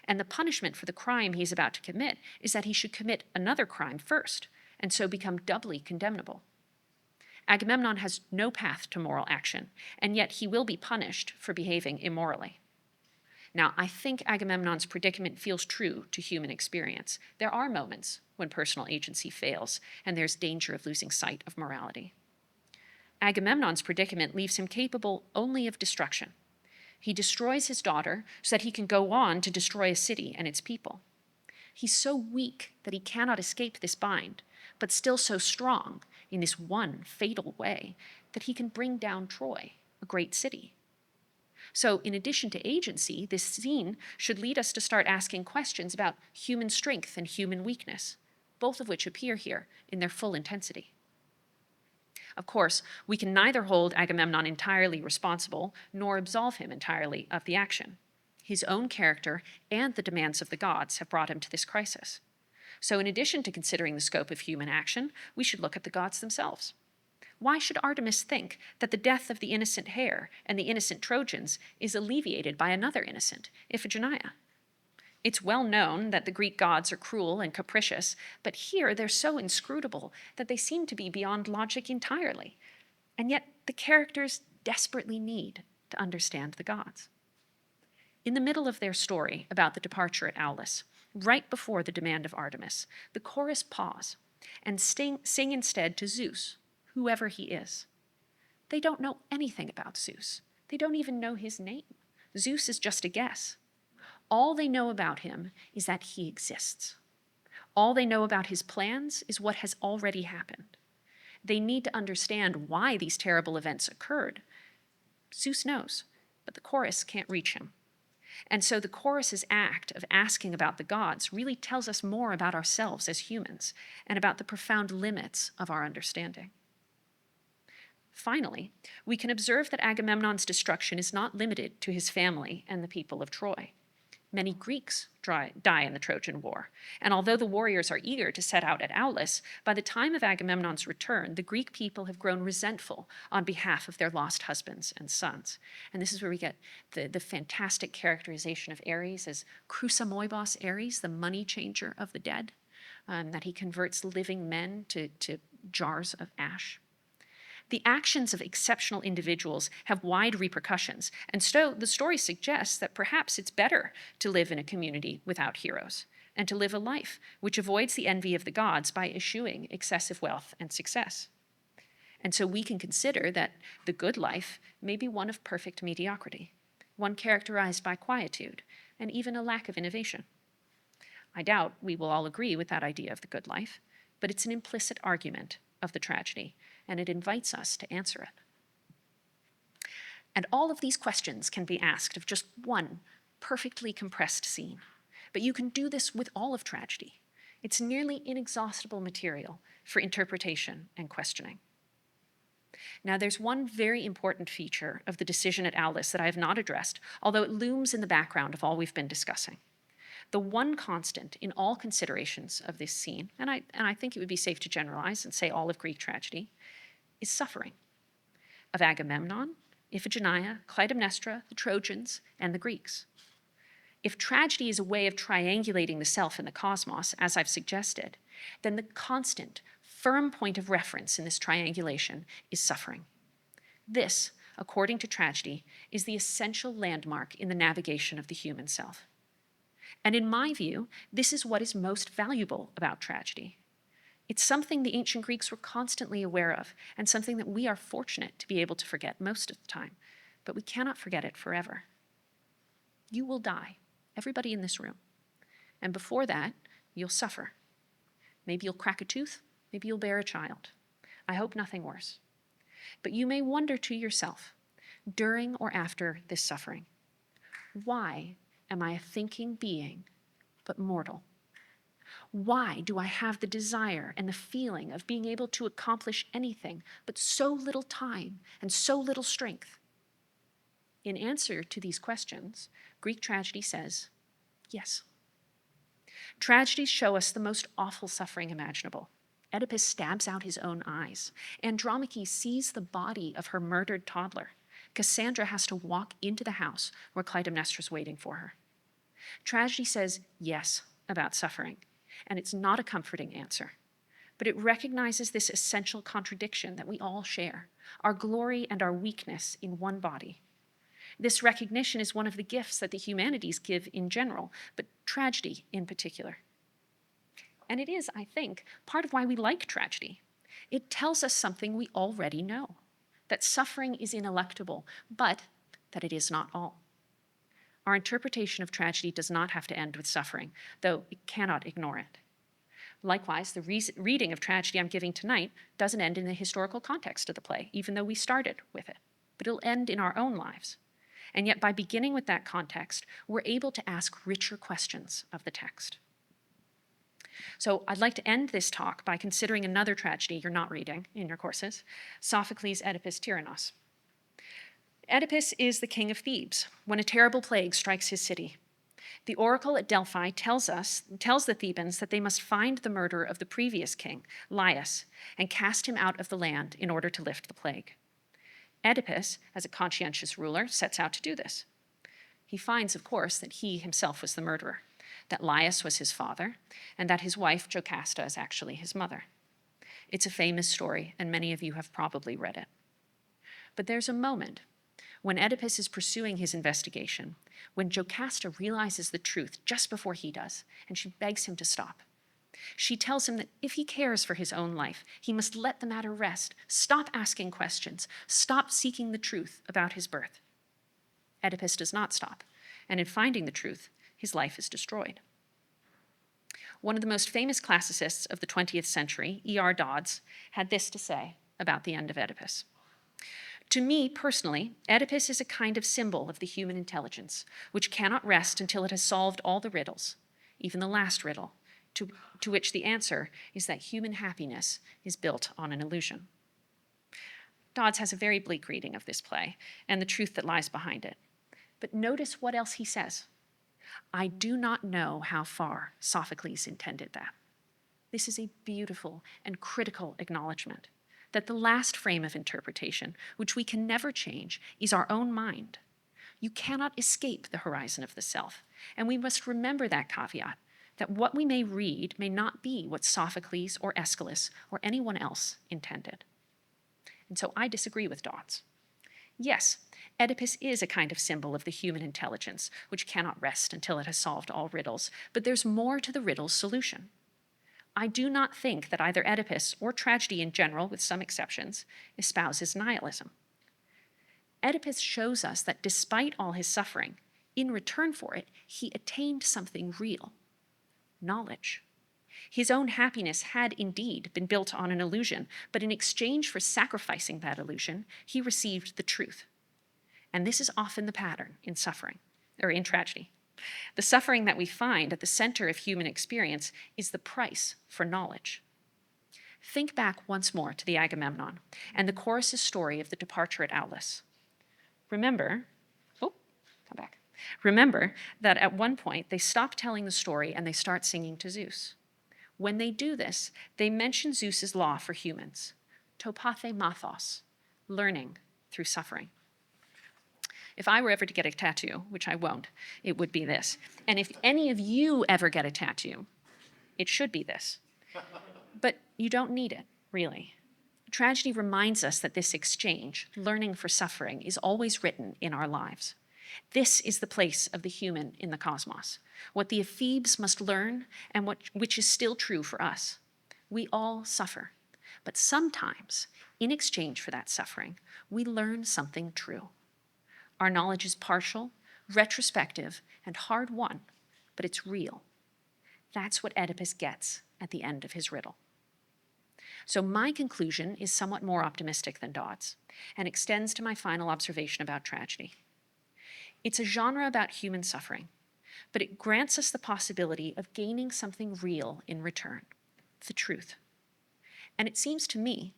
And the punishment for the crime he is about to commit is that he should commit another crime first, and so become doubly condemnable. Agamemnon has no path to moral action, and yet he will be punished for behaving immorally. Now, I think Agamemnon's predicament feels true to human experience. There are moments when personal agency fails, and there's danger of losing sight of morality. Agamemnon's predicament leaves him capable only of destruction. He destroys his daughter so that he can go on to destroy a city and its people. He's so weak that he cannot escape this bind, but still so strong in this one fatal way that he can bring down Troy, a great city. So in addition to agency, this scene should lead us to start asking questions about human strength and human weakness, both of which appear here in their full intensity. Of course, we can neither hold Agamemnon entirely responsible nor absolve him entirely of the action. His own character and the demands of the gods have brought him to this crisis. So in addition to considering the scope of human action, we should look at the gods themselves. Why should Artemis think that the death of the innocent hare and the innocent Trojans is alleviated by another innocent, Iphigenia? It's well known that the Greek gods are cruel and capricious, but here they're so inscrutable that they seem to be beyond logic entirely. And yet the characters desperately need to understand the gods. In the middle of their story about the departure at Aulis, right before the demand of Artemis, the chorus pause and sing instead to Zeus, whoever he is. They don't know anything about Zeus. They don't even know his name. Zeus is just a guess. All they know about him is that he exists. All they know about his plans is what has already happened. They need to understand why these terrible events occurred. Zeus knows, but the chorus can't reach him. And so the chorus's act of asking about the gods really tells us more about ourselves as humans and about the profound limits of our understanding. Finally, we can observe that Agamemnon's destruction is not limited to his family and the people of Troy. Many Greeks die in the Trojan War, and although the warriors are eager to set out at Aulis, by the time of Agamemnon's return, the Greek people have grown resentful on behalf of their lost husbands and sons. And this is where we get the fantastic characterization of Ares as Chrysamoibos Ares, the money changer of the dead, that he converts living men to jars of ash. The actions of exceptional individuals have wide repercussions, and so the story suggests that perhaps it's better to live in a community without heroes, and to live a life which avoids the envy of the gods by eschewing excessive wealth and success. And so we can consider that the good life may be one of perfect mediocrity, one characterized by quietude and even a lack of innovation. I doubt we will all agree with that idea of the good life, but it's an implicit argument of the tragedy, and it invites us to answer it. And all of these questions can be asked of just one perfectly compressed scene. But you can do this with all of tragedy. It's nearly inexhaustible material for interpretation and questioning. Now, there's one very important feature of the decision at Aulis that I have not addressed, although it looms in the background of all we've been discussing. The one constant in all considerations of this scene, and I think it would be safe to generalize and say all of Greek tragedy, is suffering of Agamemnon, Iphigenia, Clytemnestra, the Trojans, and the Greeks. If tragedy is a way of triangulating the self in the cosmos, as I've suggested, then the constant, firm point of reference in this triangulation is suffering. This, according to tragedy, is the essential landmark in the navigation of the human self. And in my view, this is what is most valuable about tragedy. It's something the ancient Greeks were constantly aware of, and something that we are fortunate to be able to forget most of the time, but we cannot forget it forever. You will die, everybody in this room, and before that, you'll suffer. Maybe you'll crack a tooth, maybe you'll bear a child. I hope nothing worse. But you may wonder to yourself, during or after this suffering, why am I a thinking being, but mortal? Why do I have the desire and the feeling of being able to accomplish anything, but so little time and so little strength? In answer to these questions, Greek tragedy says, yes. Tragedies show us the most awful suffering imaginable. Oedipus stabs out his own eyes. Andromache sees the body of her murdered toddler. Cassandra has to walk into the house where Clytemnestra is waiting for her. Tragedy says yes about suffering, and it's not a comforting answer, but it recognizes this essential contradiction that we all share, our glory and our weakness in one body. This recognition is one of the gifts that the humanities give in general, but tragedy in particular. And it is, I think, part of why we like tragedy. It tells us something we already know, that suffering is ineluctable, but that it is not all. Our interpretation of tragedy does not have to end with suffering, though it cannot ignore it. Likewise, the reading of tragedy I'm giving tonight doesn't end in the historical context of the play, even though we started with it, but it'll end in our own lives. And yet, by beginning with that context, we're able to ask richer questions of the text. So I'd like to end this talk by considering another tragedy you're not reading in your courses, Sophocles' Oedipus Tyrannos. Oedipus is the king of Thebes when a terrible plague strikes his city. The oracle at Delphi tells the Thebans that they must find the murderer of the previous king, Laius, and cast him out of the land in order to lift the plague. Oedipus, as a conscientious ruler, sets out to do this. He finds, of course, that he himself was the murderer, that Laius was his father, and that his wife, Jocasta, is actually his mother. It's a famous story, and many of you have probably read it. But there's a moment when Oedipus is pursuing his investigation, when Jocasta realizes the truth just before he does, and she begs him to stop. She tells him that if he cares for his own life, he must let the matter rest, stop asking questions, stop seeking the truth about his birth. Oedipus does not stop, and in finding the truth, his life is destroyed. One of the most famous classicists of the 20th century, E.R. Dodds, had this to say about the end of Oedipus. To me, personally, Oedipus is a kind of symbol of the human intelligence, which cannot rest until it has solved all the riddles, even the last riddle, to which the answer is that human happiness is built on an illusion. Dodds has a very bleak reading of this play and the truth that lies behind it. But notice what else he says. I do not know how far Sophocles intended that. This is a beautiful and critical acknowledgement that the last frame of interpretation, which we can never change, is our own mind. You cannot escape the horizon of the self, and we must remember that caveat, that what we may read may not be what Sophocles or Aeschylus or anyone else intended. And so I disagree with Dodds. Yes, Oedipus is a kind of symbol of the human intelligence, which cannot rest until it has solved all riddles, but there's more to the riddle's solution. I do not think that either Oedipus or tragedy in general, with some exceptions, espouses nihilism. Oedipus shows us that despite all his suffering, in return for it, he attained something real, knowledge. His own happiness had indeed been built on an illusion, but in exchange for sacrificing that illusion, he received the truth. And this is often the pattern in suffering, or in tragedy. The suffering that we find at the center of human experience is the price for knowledge. Think back once more to the Agamemnon and the chorus's story of the departure at Aulis. Remember that at one point they stop telling the story and they start singing to Zeus. When they do this, they mention Zeus's law for humans, topathe mathos, learning through suffering. If I were ever to get a tattoo, which I won't, it would be this. And if any of you ever get a tattoo, it should be this. But you don't need it, really. Tragedy reminds us that this exchange, learning for suffering, is always written in our lives. This is the place of the human in the cosmos, what the Ephebes must learn and which is still true for us. We all suffer, but sometimes, in exchange for that suffering, we learn something true. Our knowledge is partial, retrospective, and hard-won, but it's real. That's what Oedipus gets at the end of his riddle. So my conclusion is somewhat more optimistic than Dodds and extends to my final observation about tragedy. It's a genre about human suffering, but it grants us the possibility of gaining something real in return, the truth. And it seems to me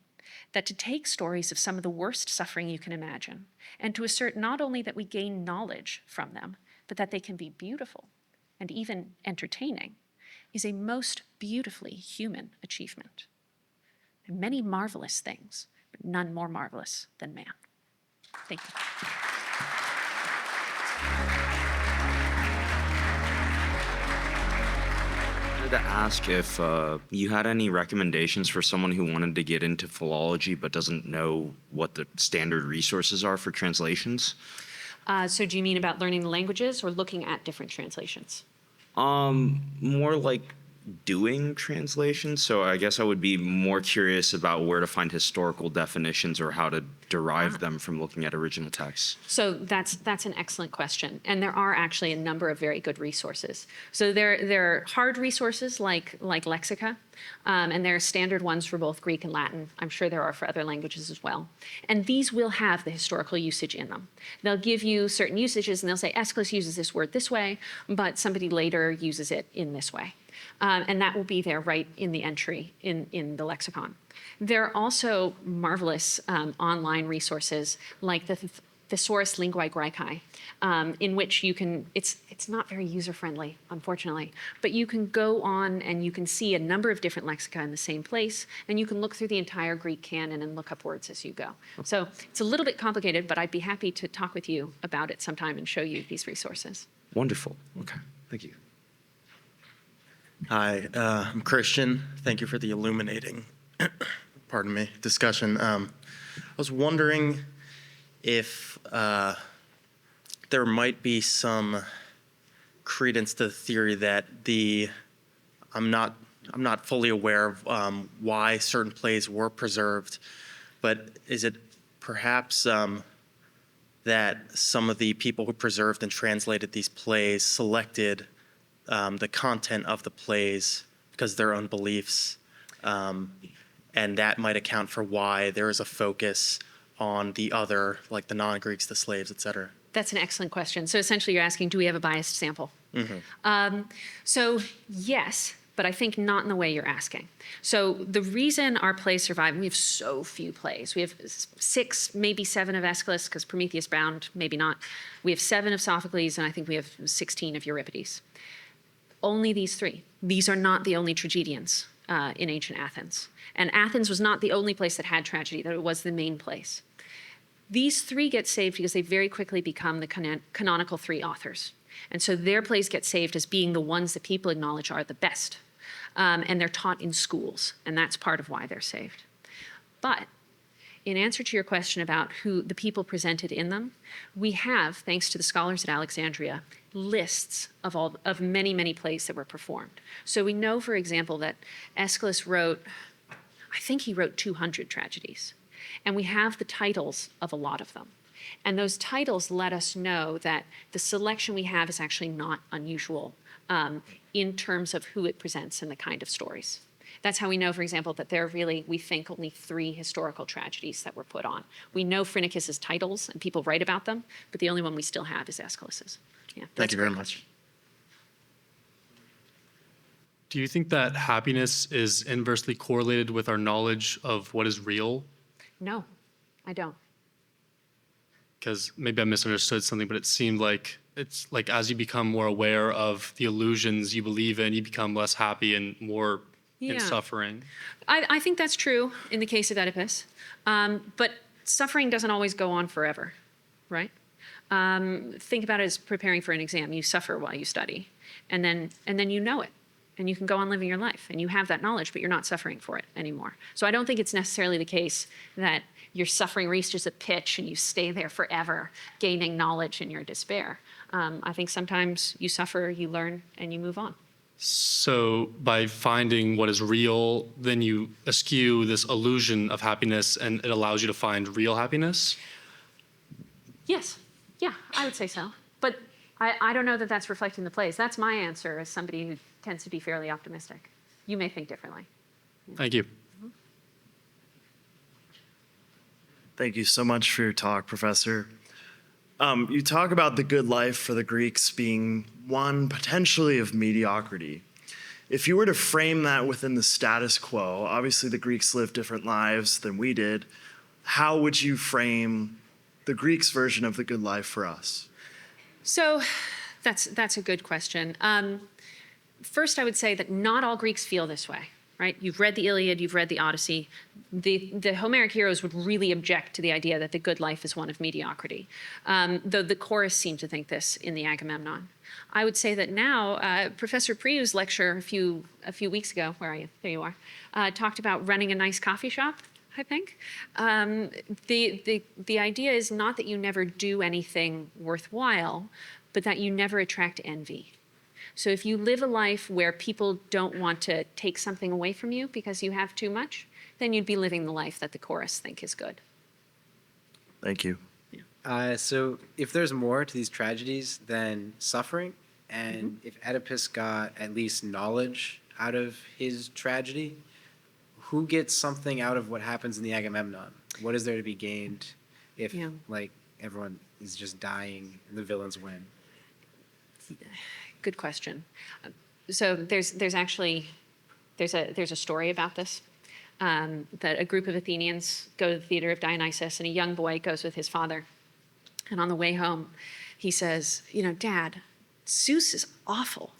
that to take stories of some of the worst suffering you can imagine and to assert not only that we gain knowledge from them, but that they can be beautiful and even entertaining is a most beautifully human achievement. There are many marvelous things, but none more marvelous than man. Thank you. To ask if you had any recommendations for someone who wanted to get into philology but doesn't know what the standard resources are for translations. So do you mean about learning the languages or looking at different translations? More like doing translation, so I guess I would be more curious about where to find historical definitions or how to derive them from looking at original texts. So that's an excellent question, and there are actually a number of very good resources. So there are hard resources like Lexica, and there are standard ones for both Greek and Latin. I'm sure there are for other languages as well. And these will have the historical usage in them. They'll give you certain usages, and they'll say Aeschylus uses this word this way, but somebody later uses it in this way. And that will be there right in the entry in the lexicon. There are also marvelous online resources like the Thesaurus Linguae Graecae, in which you can, it's not very user-friendly, unfortunately, but you can go on and you can see a number of different lexica in the same place, and you can look through the entire Greek canon and look up words as you go. So it's a little bit complicated, but I'd be happy to talk with you about it sometime and show you these resources. Wonderful. Okay, thank you. Hi, I'm Christian. Thank you for the illuminating, pardon me, discussion. I was wondering if there might be some credence to the theory that I'm not fully aware of why certain plays were preserved, but is it perhaps that some of the people who preserved and translated these plays selected the content of the plays because of their own beliefs, and that might account for why there is a focus on the other, like the non-Greeks, the slaves, et cetera? That's an excellent question. So essentially you're asking, do we have a biased sample? So yes, but I think not in the way you're asking. So the reason our plays survive, and we have so few plays. We have 6, maybe 7 of Aeschylus, because Prometheus bound, maybe not. We have 7 of Sophocles, and I think we have 16 of Euripides. Only these 3. These are not the only tragedians in ancient Athens. And Athens was not the only place that had tragedy, that it was the main place. These 3 get saved because they very quickly become the canonical 3 authors. And so their plays get saved as being the ones that people acknowledge are the best. And they're taught in schools, and that's part of why they're saved. But in answer to your question about who the people presented in them, we have, thanks to the scholars at Alexandria, lists of many, many plays that were performed. So we know, for example, that Aeschylus wrote, I think he wrote 200 tragedies. And we have the titles of a lot of them. And those titles let us know that the selection we have is actually not unusual in terms of who it presents and the kind of stories. That's how we know, for example, that there are really, we think, only 3 historical tragedies that were put on. We know Phrynichus's titles, and people write about them, but the only one we still have is Aeschylus's. Yeah, Thank you very much. Do you think that happiness is inversely correlated with our knowledge of what is real? No, I don't. Because maybe I misunderstood something, but it seemed like it's like as you become more aware of the illusions you believe in, you become less happy and more in suffering. I think that's true in the case of Oedipus, but suffering doesn't always go on forever, right? Think about it as preparing for an exam. You suffer while you study, and then you know it, and you can go on living your life, and you have that knowledge, but you're not suffering for it anymore. So I don't think it's necessarily the case that your suffering reaches a pitch and you stay there forever, gaining knowledge in your despair. I think sometimes you suffer, you learn, and you move on. So by finding what is real, then you eschew this illusion of happiness, and it allows you to find real happiness? Yes. Yeah, I would say so. But I don't know that that's reflecting the plays. That's my answer as somebody who tends to be fairly optimistic. You may think differently. Thank you. Thank you so much for your talk, Professor. You talk about the good life for the Greeks being one potentially of mediocrity. If you were to frame that within the status quo, obviously the Greeks lived different lives than we did. How would you frame the Greeks' version of the good life for us? So that's a good question. First, I would say that not all Greeks feel this way, right? You've read the Iliad, you've read the Odyssey. The Homeric heroes would really object to the idea that the good life is one of mediocrity, though the chorus seemed to think this in the Agamemnon. I would say that now, Professor Priu's lecture a few weeks ago, where are you? There you are, talked about running a nice coffee shop, I think. The idea is not that you never do anything worthwhile, but that you never attract envy. So if you live a life where people don't want to take something away from you because you have too much, then you'd be living the life that the chorus think is good. Thank you. So if there's more to these tragedies than suffering, and if Oedipus got at least knowledge out of his tragedy, who gets something out of what happens in the Agamemnon? What is there to be gained if like everyone is just dying and the villains win? Good question. So there's actually a story about this. That a group of Athenians go to the theater of Dionysus, and a young boy goes with his father. And on the way home, he says, Dad, Zeus is awful.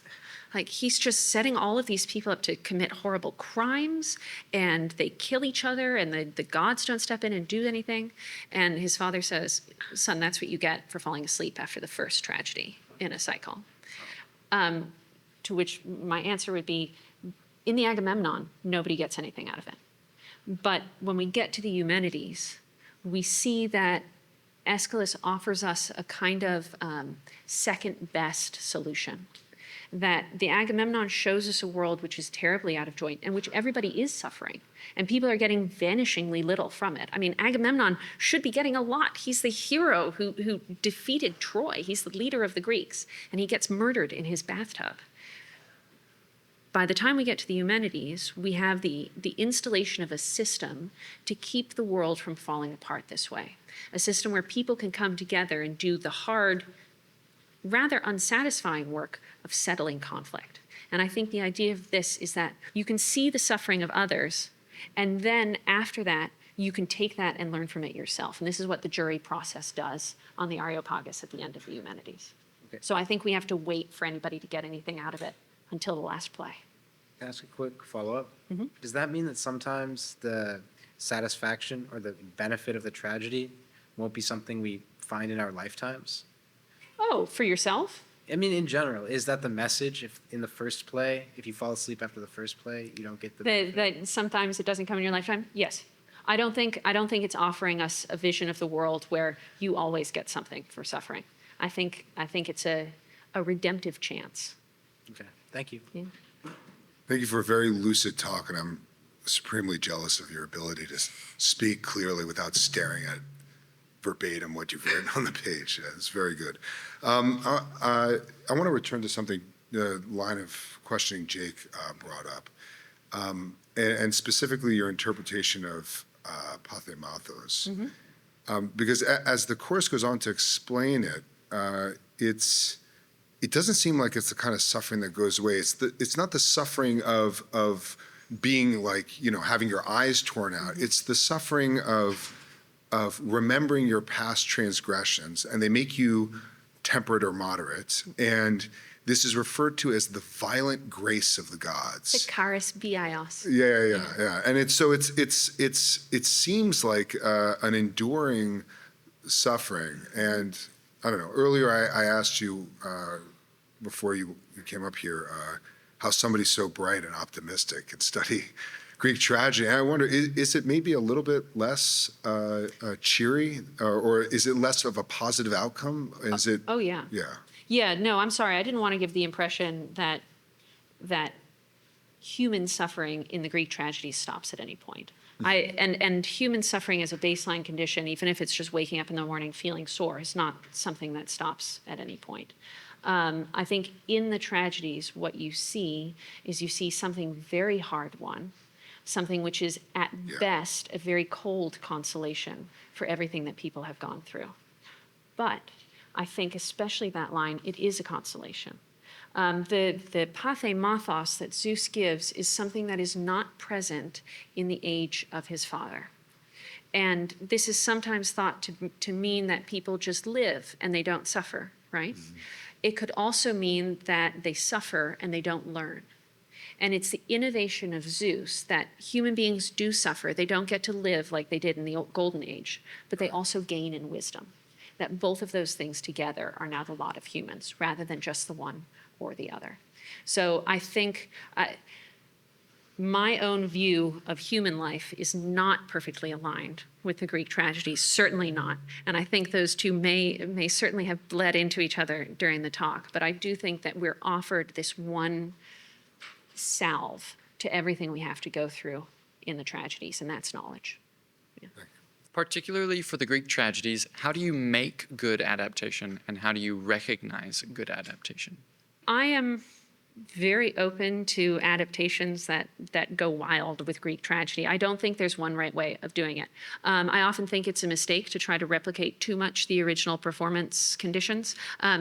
Like, he's just setting all of these people up to commit horrible crimes, and they kill each other, and the gods don't step in and do anything. And his father says, son, that's what you get for falling asleep after the first tragedy in a cycle. To which my answer would be, in the Agamemnon, nobody gets anything out of it. But when we get to the Eumenides, we see that Aeschylus offers us a kind of second best solution. That the Agamemnon shows us a world which is terribly out of joint and which everybody is suffering. And people are getting vanishingly little from it. I mean, Agamemnon should be getting a lot. He's the hero who defeated Troy. He's the leader of the Greeks. And he gets murdered in his bathtub. By the time we get to the Eumenides, we have the installation of a system to keep the world from falling apart this way. A system where people can come together and do the hard, rather unsatisfying work of settling conflict. And I think the idea of this is that you can see the suffering of others, and then after that, you can take that and learn from it yourself. And this is what the jury process does on the Areopagus at the end of the Eumenides. Okay. So I think we have to wait for anybody to get anything out of it until the last play. Can I ask a quick follow-up? Does that mean that sometimes the satisfaction or the benefit of the tragedy won't be something we find in our lifetimes? Oh, for yourself? I mean, in general, is that the message? If in the first play, if you fall asleep after the first play, you don't get the benefit? That sometimes it doesn't come in your lifetime? Yes. I don't think it's offering us a vision of the world where you always get something for suffering. I think it's a redemptive chance. Okay, thank you. Yeah. Thank you for a very lucid talk, and I'm supremely jealous of your ability to speak clearly without staring at verbatim what you've written on the page. It's very good. I want to return to something, the line of questioning Jake brought up, and specifically your interpretation of pathemathos. Because as the course goes on to explain it, it doesn't seem like it's the kind of suffering that goes away. It's not the suffering of being like, having your eyes torn out. It's the suffering of remembering your past transgressions, and they make you temperate or moderate. And this is referred to as the violent grace of the gods. The charis bios. Yeah. And it seems like an enduring suffering. And I don't know, earlier I asked you, before you came up here, how somebody so bright and optimistic could study Greek tragedy. And I wonder, is it maybe a little bit less cheery, or is it less of a positive outcome? Is it? Oh, yeah. Yeah. Yeah, no, I'm sorry. I didn't want to give the impression that human suffering in the Greek tragedy stops at any point. And human suffering as a baseline condition, even if it's just waking up in the morning feeling sore, is not something that stops at any point. I think in the tragedies, what you see is something very hard won, something which is at best a very cold consolation for everything that people have gone through. But I think especially that line, it is a consolation. The pathemathos that Zeus gives is something that is not present in the age of his father. And this is sometimes thought to mean that people just live and they don't suffer, right? Mm-hmm. It could also mean that they suffer and they don't learn. And it's the innovation of Zeus that human beings do suffer. They don't get to live like they did in the Golden Age, but they also gain in wisdom. That both of those things together are now the lot of humans, rather than just the one or the other. So I think my own view of human life is not perfectly aligned with the Greek tragedies, certainly not. And I think those two may certainly have bled into each other during the talk, but I do think that we're offered this one salve to everything we have to go through in the tragedies, and that's knowledge. Particularly for the Greek tragedies, how do you make good adaptation and how do you recognize good adaptation? I am very open to adaptations that go wild with Greek tragedy. I don't think there's one right way of doing it. I often think it's a mistake to try to replicate too much the original performance conditions.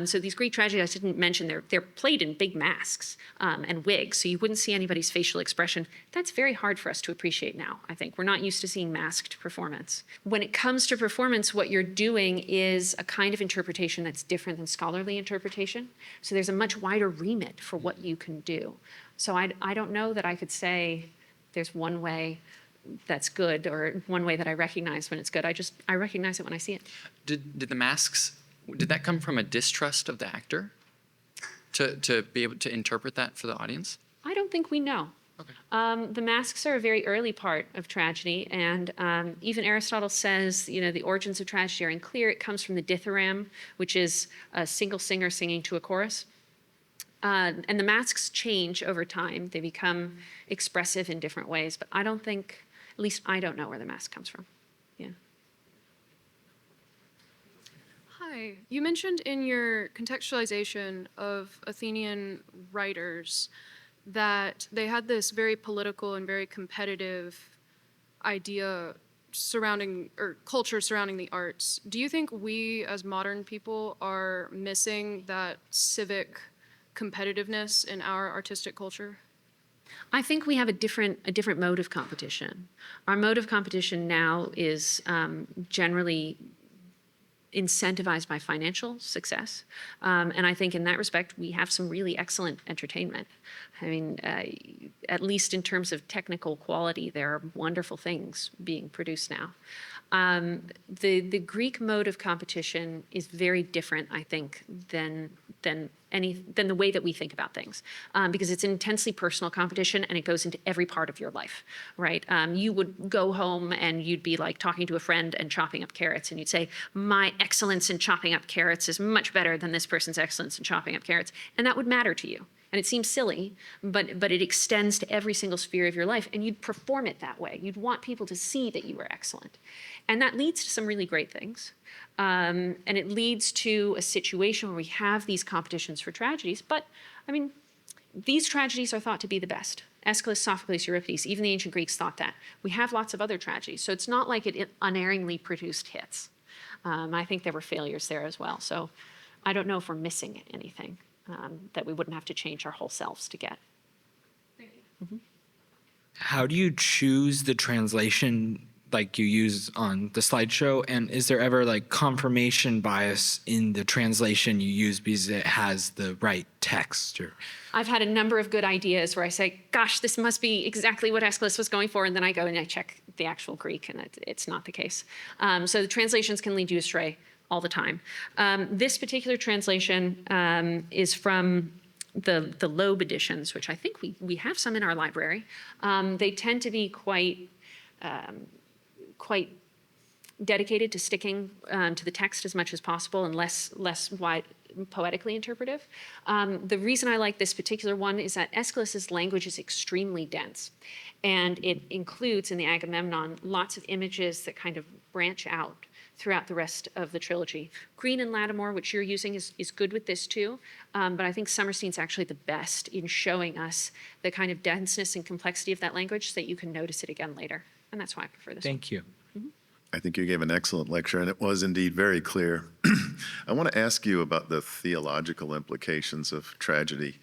So these Greek tragedies, I didn't mention, they're played in big masks and wigs, so you wouldn't see anybody's facial expression. That's very hard for us to appreciate now, I think. We're not used to seeing masked performance. When it comes to performance, what you're doing is a kind of interpretation that's different than scholarly interpretation. So there's a much wider remit for what you can do. So I don't know that I could say there's one way that's good or one way that I recognize when it's good. I recognize it when I see it. Did the masks, did that come from a distrust of the actor to be able to interpret that for the audience? I don't think we know. Okay. The masks are a very early part of tragedy, and even Aristotle says, the origins of tragedy are unclear. It comes from the dithyramb, which is a single singer singing to a chorus. And the masks change over time. They become expressive in different ways, but I don't think, at least I don't know where the mask comes from. Yeah. Hi. You mentioned in your contextualization of Athenian writers that they had this very political and very competitive idea surrounding, or culture surrounding the arts. Do you think we as modern people are missing that civic competitiveness in our artistic culture? I think we have a different mode of competition. Our mode of competition now is generally incentivized by financial success. And I think in that respect, we have some really excellent entertainment. I mean, at least in terms of technical quality, there are wonderful things being produced now. The Greek mode of competition is very different, I think, than the way that we think about things, because it's an intensely personal competition and it goes into every part of your life, right? You would go home and you'd be like talking to a friend and chopping up carrots, and you'd say, my excellence in chopping up carrots is much better than this person's excellence in chopping up carrots, and that would matter to you. And it seems silly, but it extends to every single sphere of your life, and you'd perform it that way. You'd want people to see that you were excellent. And that leads to some really great things. And it leads to a situation where we have these competitions for tragedies. But, I mean, these tragedies are thought to be the best. Aeschylus, Sophocles, Euripides, even the ancient Greeks thought that. We have lots of other tragedies, so it's not like it unerringly produced hits. I think there were failures there as well. So I don't know if we're missing anything that we wouldn't have to change our whole selves to get. Thank you. How do you choose the translation like you use on the slideshow? And is there ever like confirmation bias in the translation you use because it has the right text? Or I've had a number of good ideas where I say, gosh, this must be exactly what Aeschylus was going for. And then I go and I check the actual Greek, and it's not the case. So the translations can lead you astray all the time. This particular translation is from the Loeb editions, which I think we have some in our library. They tend to be quite dedicated to sticking to the text as much as possible and less wide, poetically interpretive. The reason I like this particular one is that Aeschylus's language is extremely dense, and it includes in the Agamemnon lots of images that kind of branch out throughout the rest of the trilogy. Green and Lattimore, which you're using, is good with this too, but I think Summerstein's actually the best in showing us the kind of denseness and complexity of that language so that you can notice it again later. And that's why I prefer this one. thank you. I think you gave an excellent lecture, and it was indeed very clear. I want to ask you about the theological implications of tragedy.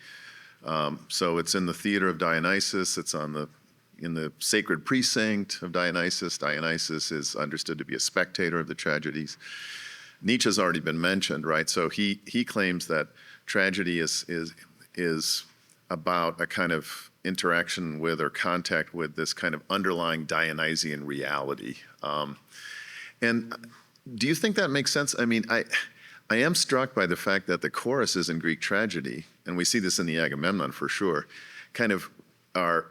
So it's in the theater of Dionysus. It's in the sacred precinct of Dionysus. Dionysus is understood to be a spectator of the tragedies. Nietzsche's already been mentioned, right? So he claims that tragedy is about a kind of interaction with or contact with this kind of underlying Dionysian reality. And do you think that makes sense? I mean, I am struck by the fact that the choruses in Greek tragedy, and we see this in the Agamemnon for sure, kind of are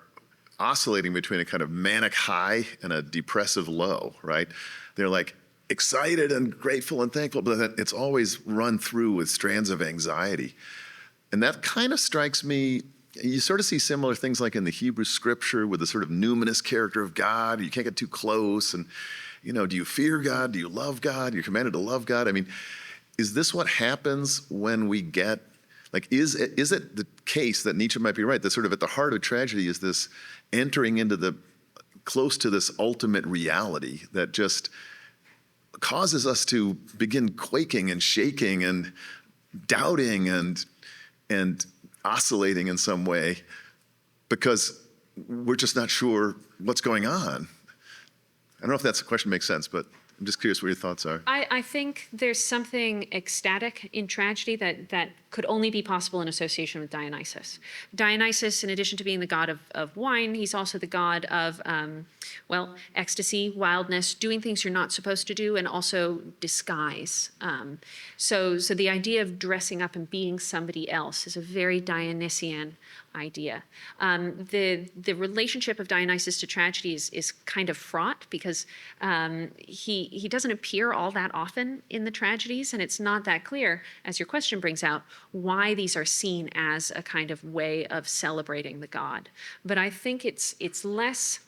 oscillating between a kind of manic high and a depressive low, right? They're like excited and grateful and thankful, but then it's always run through with strands of anxiety. And that kind of strikes me, you sort of see similar things like in the Hebrew scripture with the sort of numinous character of God. You can't get too close. And, you know, do you fear God? Do you love God? You're commanded to love God. I mean, is this what happens when we get, like, is it the case that Nietzsche might be right, that sort of at the heart of tragedy is this entering into the, close to this ultimate reality that just causes us to begin quaking and shaking and doubting and oscillating in some way because we're just not sure what's going on. I don't know if that question makes sense, but I'm just curious what your thoughts are. I think there's something ecstatic in tragedy that could only be possible in association with Dionysus. Dionysus, in addition to being the god of wine, he's also the god of, ecstasy, wildness, doing things you're not supposed to do, and also disguise. So the idea of dressing up and being somebody else is a very Dionysian idea. The relationship of Dionysus to tragedy is kind of fraught because he doesn't appear all that often in the tragedies, and it's not that clear, as your question brings out, why these are seen as a kind of way of celebrating the god. But I think it's less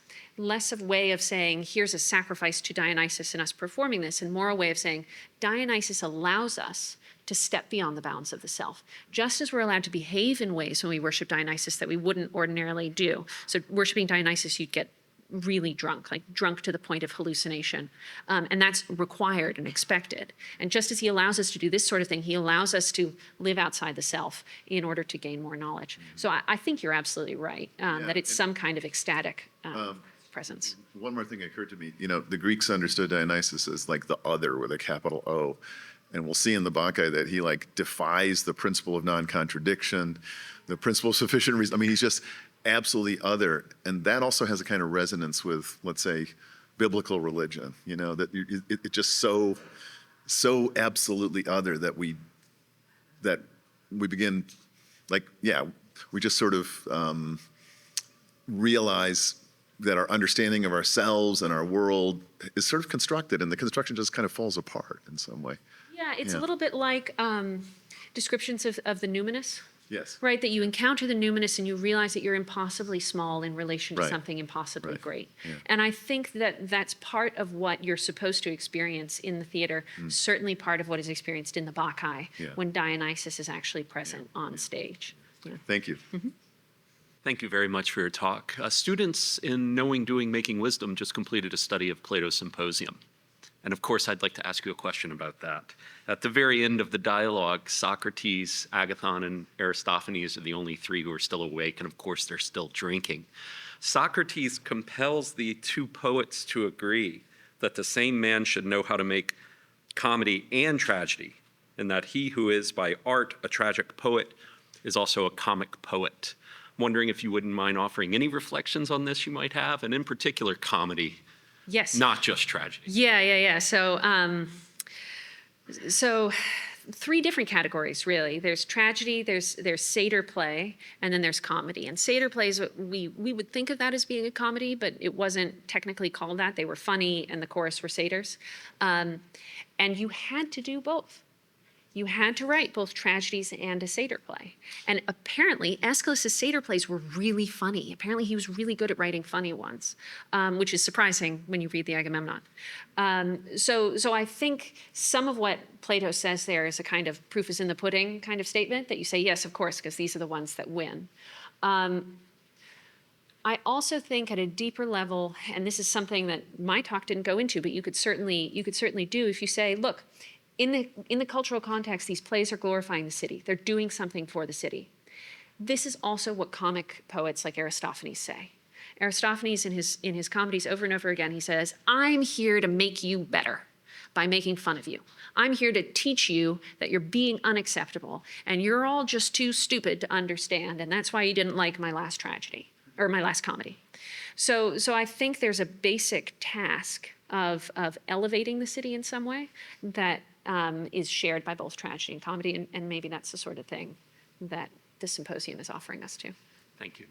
of a way of saying, here's a sacrifice to Dionysus and us performing this, and more a way of saying, Dionysus allows us to step beyond the bounds of the self. Just as we're allowed to behave in ways when we worship Dionysus that we wouldn't ordinarily do. So worshiping Dionysus, you'd get really drunk, like drunk to the point of hallucination. And that's required and expected. And just as he allows us to do this sort of thing, he allows us to live outside the self in order to gain more knowledge. So I think you're absolutely right, that it's some kind of ecstatic presence. One more thing occurred to me. You know, the Greeks understood Dionysus as like the other with a capital O. And we'll see in the Bacchae that he like defies the principle of non-contradiction, the principle of sufficient reason. I mean, he's just absolutely other. And that also has a kind of resonance with, let's say, biblical religion, you know, that it's just so absolutely other that we begin, like, yeah, we just sort of realize that our understanding of ourselves and our world is sort of constructed, and the construction just kind of falls apart in some way. Yeah, it's a little bit like descriptions of the numinous. Yes. Right, that you encounter the numinous and you realize that you're impossibly small in relation to Right. something impossibly Right. great. Yeah. And I think that that's part of what you're supposed to experience in the theater, certainly part of what is experienced in the Bacchae Yeah. when Dionysus is actually present on stage. Yeah. Thank you. Thank you very much for your talk. Students in Knowing, Doing, Making Wisdom just completed a study of Plato's Symposium. And of course, I'd like to ask you a question about that. At the very end of the dialogue, Socrates, Agathon, and Aristophanes are the only three who are still awake, and of course, they're still drinking. Socrates compels the two poets to agree that the same man should know how to make comedy and tragedy, and that he who is by art a tragic poet is also a comic poet. I'm wondering if you wouldn't mind offering any reflections on this you might have, and in particular, comedy. Yes. Not just tragedy. Yeah. So three different categories, really. There's tragedy, there's satyr play, and then there's comedy. And satyr plays, we would think of that as being a comedy, but it wasn't technically called that. They were funny, and the chorus were satyrs. And you had to do both. You had to write both tragedies and a satyr play. And apparently, Aeschylus's satyr plays were really funny. Apparently, he was really good at writing funny ones, which is surprising when you read the Agamemnon. So I think some of what Plato says there is a kind of proof is in the pudding kind of statement that you say, yes, of course, because these are the ones that win. I also think at a deeper level, and this is something that my talk didn't go into, but you could certainly do if you say, look, in the cultural context, these plays are glorifying the city. They're doing something for the city. This is also what comic poets like Aristophanes say. Aristophanes in his comedies over and over again, he says, I'm here to make you better by making fun of you. I'm here to teach you that you're being unacceptable and you're all just too stupid to understand, and that's why you didn't like my last tragedy or my last comedy. So I think there's a basic task of elevating the city in some way that is shared by both tragedy and comedy, and maybe that's the sort of thing that the symposium is offering us to. Thank you.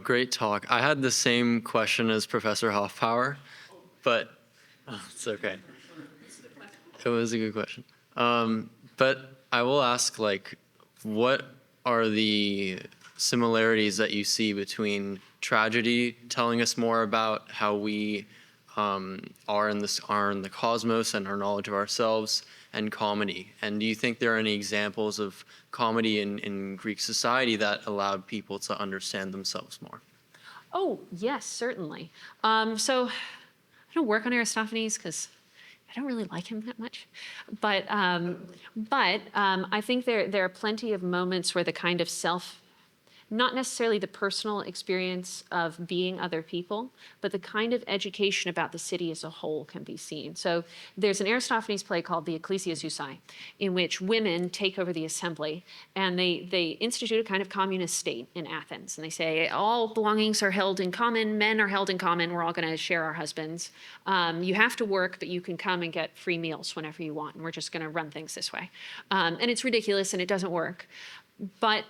Great talk. I had the same question as Professor Hoffpower, but it's okay. It was a good question. But I will ask, like, what are the similarities that you see between tragedy telling us more about how we are in the cosmos and our knowledge of ourselves, and comedy? And do you think there are any examples of comedy in Greek society that allowed people to understand themselves more? Oh, yes, certainly. So I don't work on Aristophanes because I don't really like him that much. But I think there are plenty of moments where the kind of not necessarily the personal experience of being other people, but the kind of education about the city as a whole can be seen. So there's an Aristophanes play called the Ecclesiazusai, in which women take over the assembly, and they institute a kind of communist state in Athens. And they say, all belongings are held in common, men are held in common, we're all gonna share our husbands. You have to work, but you can come and get free meals whenever you want, and we're just gonna run things this way. And it's ridiculous and it doesn't work. But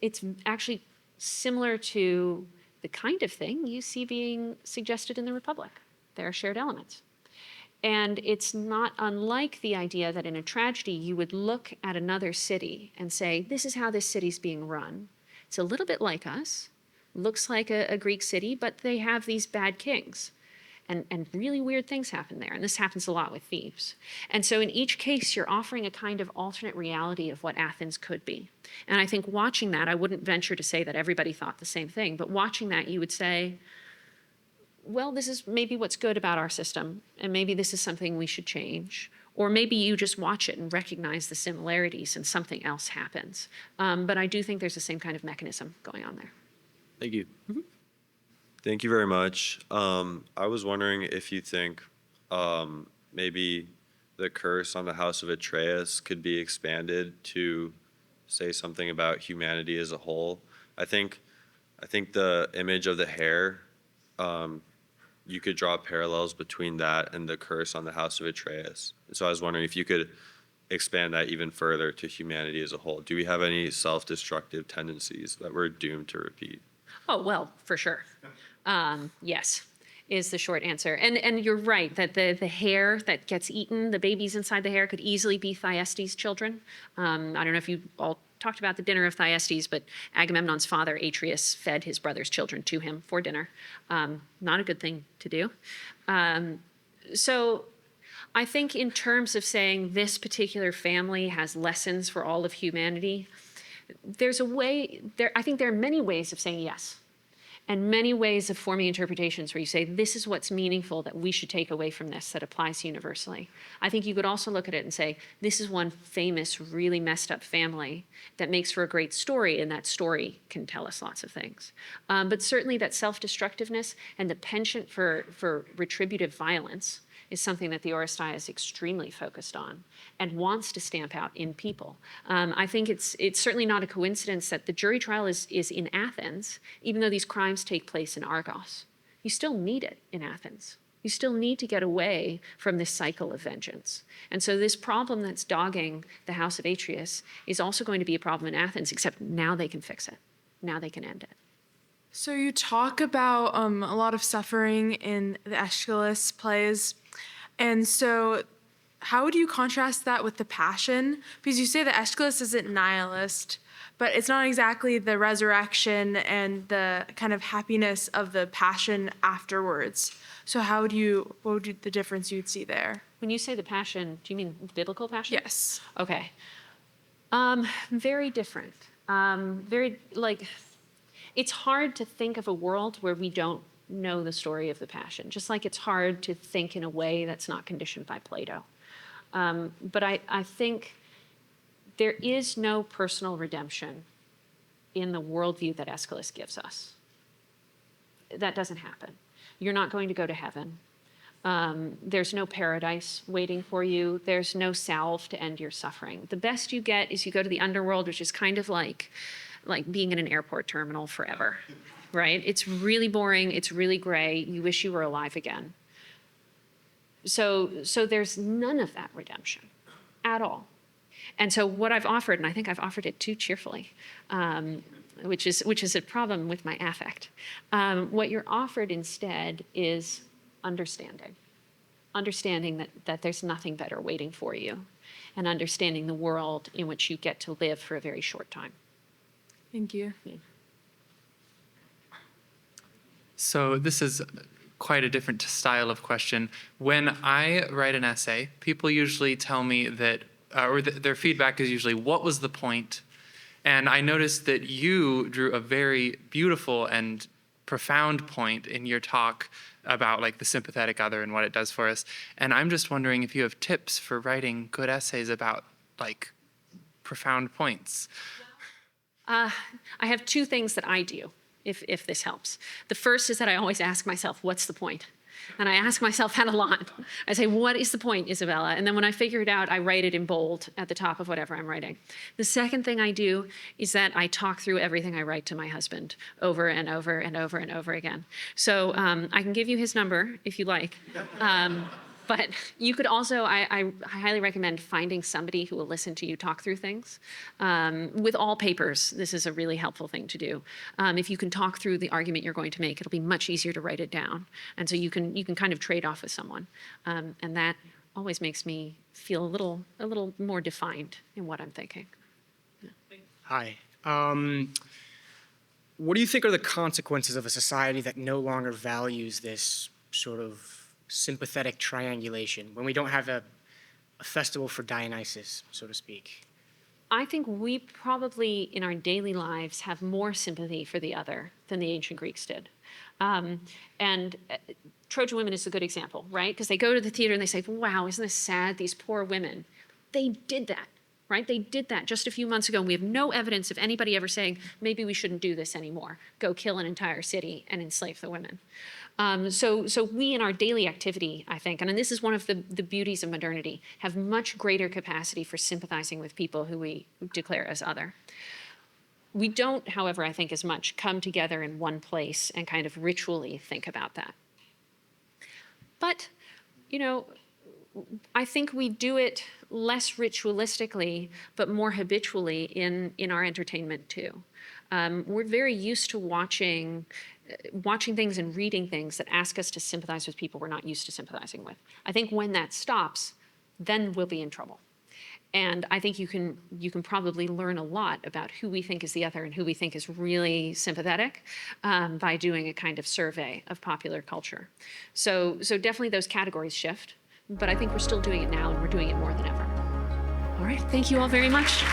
it's actually similar to the kind of thing you see being suggested in the Republic. There are shared elements. And it's not unlike the idea that in a tragedy, you would look at another city and say, this is how this city's being run. It's a little bit like us, looks like a Greek city, but they have these bad kings. And really weird things happen there. And this happens a lot with thieves. And so in each case, you're offering a kind of alternate reality of what Athens could be. And I think watching that, I wouldn't venture to say that everybody thought the same thing, but watching that, you would say, well, this is maybe what's good about our system, and maybe this is something we should change. Or maybe you just watch it and recognize the similarities and something else happens. But I do think there's the same kind of mechanism going on there. Thank you. Thank you very much. I was wondering if you think maybe the curse on the house of Atreus could be expanded to say something about humanity as a whole. I think the image of the hair, you could draw parallels between that and the curse on the house of Atreus. So I was wondering if you could expand that even further to humanity as a whole. Do we have any self-destructive tendencies that we're doomed to repeat? Oh, well, for sure. Yes, is the short answer. And you're right that the hair that gets eaten, the babies inside the hair, could easily be Thyestes' children. I don't know if you all talked about the dinner of Thyestes, but Agamemnon's father, Atreus, fed his brother's children to him for dinner. Not a good thing to do. So I think in terms of saying this particular family has lessons for all of humanity, there's a way, I think there are many ways of saying yes. And many ways of forming interpretations where you say, this is what's meaningful that we should take away from this that applies universally. I think you could also look at it and say, this is one famous, really messed up family that makes for a great story, and that story can tell us lots of things. But certainly that self-destructiveness and the penchant for retributive violence is something that the Oresteia is extremely focused on and wants to stamp out in people. I think it's certainly not a coincidence that the jury trial is in Athens, even though these crimes take place in Argos. You still need it in Athens. You still need to get away from this cycle of vengeance. And so this problem that's dogging the house of Atreus is also going to be a problem in Athens, except now they can fix it. Now they can end it. So you talk about a lot of suffering in the Aeschylus plays. And so how would you contrast that with the Passion? Because you say that Aeschylus isn't nihilist, but it's not exactly the resurrection and the kind of happiness of the Passion afterwards. So what would the difference you'd see there? When you say the Passion, do you mean biblical Passion? Yes. Okay. Very different. It's hard to think of a world where we don't know the story of the Passion, just like it's hard to think in a way that's not conditioned by Plato. But I think there is no personal redemption in the worldview that Aeschylus gives us. That doesn't happen. You're not going to go to heaven. There's no paradise waiting for you. There's no salve to end your suffering. The best you get is you go to the underworld, which is kind of like being in an airport terminal forever. Right? It's really boring. It's really gray. You wish you were alive again. So there's none of that redemption at all. And so what I've offered, and I think I've offered it too cheerfully, which is a problem with my affect. What you're offered instead is understanding. Understanding that there's nothing better waiting for you, and understanding the world in which you get to live for a very short time. Thank you. So this is quite a different style of question. When I write an essay, people usually tell me that, their feedback is usually, what was the point? And I noticed that you drew a very beautiful and profound point in your talk about like the sympathetic other and what it does for us. And I'm just wondering if you have tips for writing good essays about like profound points. I have two things that I do, if this helps. The first is that I always ask myself, what's the point? And I ask myself that a lot. I say, what is the point, Isabella? And then when I figure it out, I write it in bold at the top of whatever I'm writing. The second thing I do is that I talk through everything I write to my husband over and over and over and over again. So I can give you his number if you like. But you could also, I highly recommend finding somebody who will listen to you talk through things. With all papers, this is a really helpful thing to do. If you can talk through the argument you're going to make, it'll be much easier to write it down. And so you can kind of trade off with someone. And that always makes me feel a little more defined in what I'm thinking. Yeah. Hi. What do you think are the consequences of a society that no longer values this sort of sympathetic triangulation, when we don't have a festival for Dionysus, so to speak? I think we probably, in our daily lives, have more sympathy for the other than the ancient Greeks did. And Trojan women is a good example, right? Because they go to the theater and they say, wow, isn't this sad, these poor women? They did that, right? They did that just a few months ago, and we have no evidence of anybody ever saying, maybe we shouldn't do this anymore. Go kill an entire city and enslave the women. So we in our daily activity, I think, and this is one of the beauties of modernity, have much greater capacity for sympathizing with people who we declare as other. We don't, however, I think as much come together in one place and kind of ritually think about that. But, you know, I think we do it less ritualistically, but more habitually in our entertainment too. We're very used to watching things and reading things that ask us to sympathize with people we're not used to sympathizing with. I think when that stops, then we'll be in trouble. And I think you can probably learn a lot about who we think is the other and who we think is really sympathetic by doing a kind of survey of popular culture. So definitely those categories shift, but I think we're still doing it now, and we're doing it more than ever. All right, thank you all very much.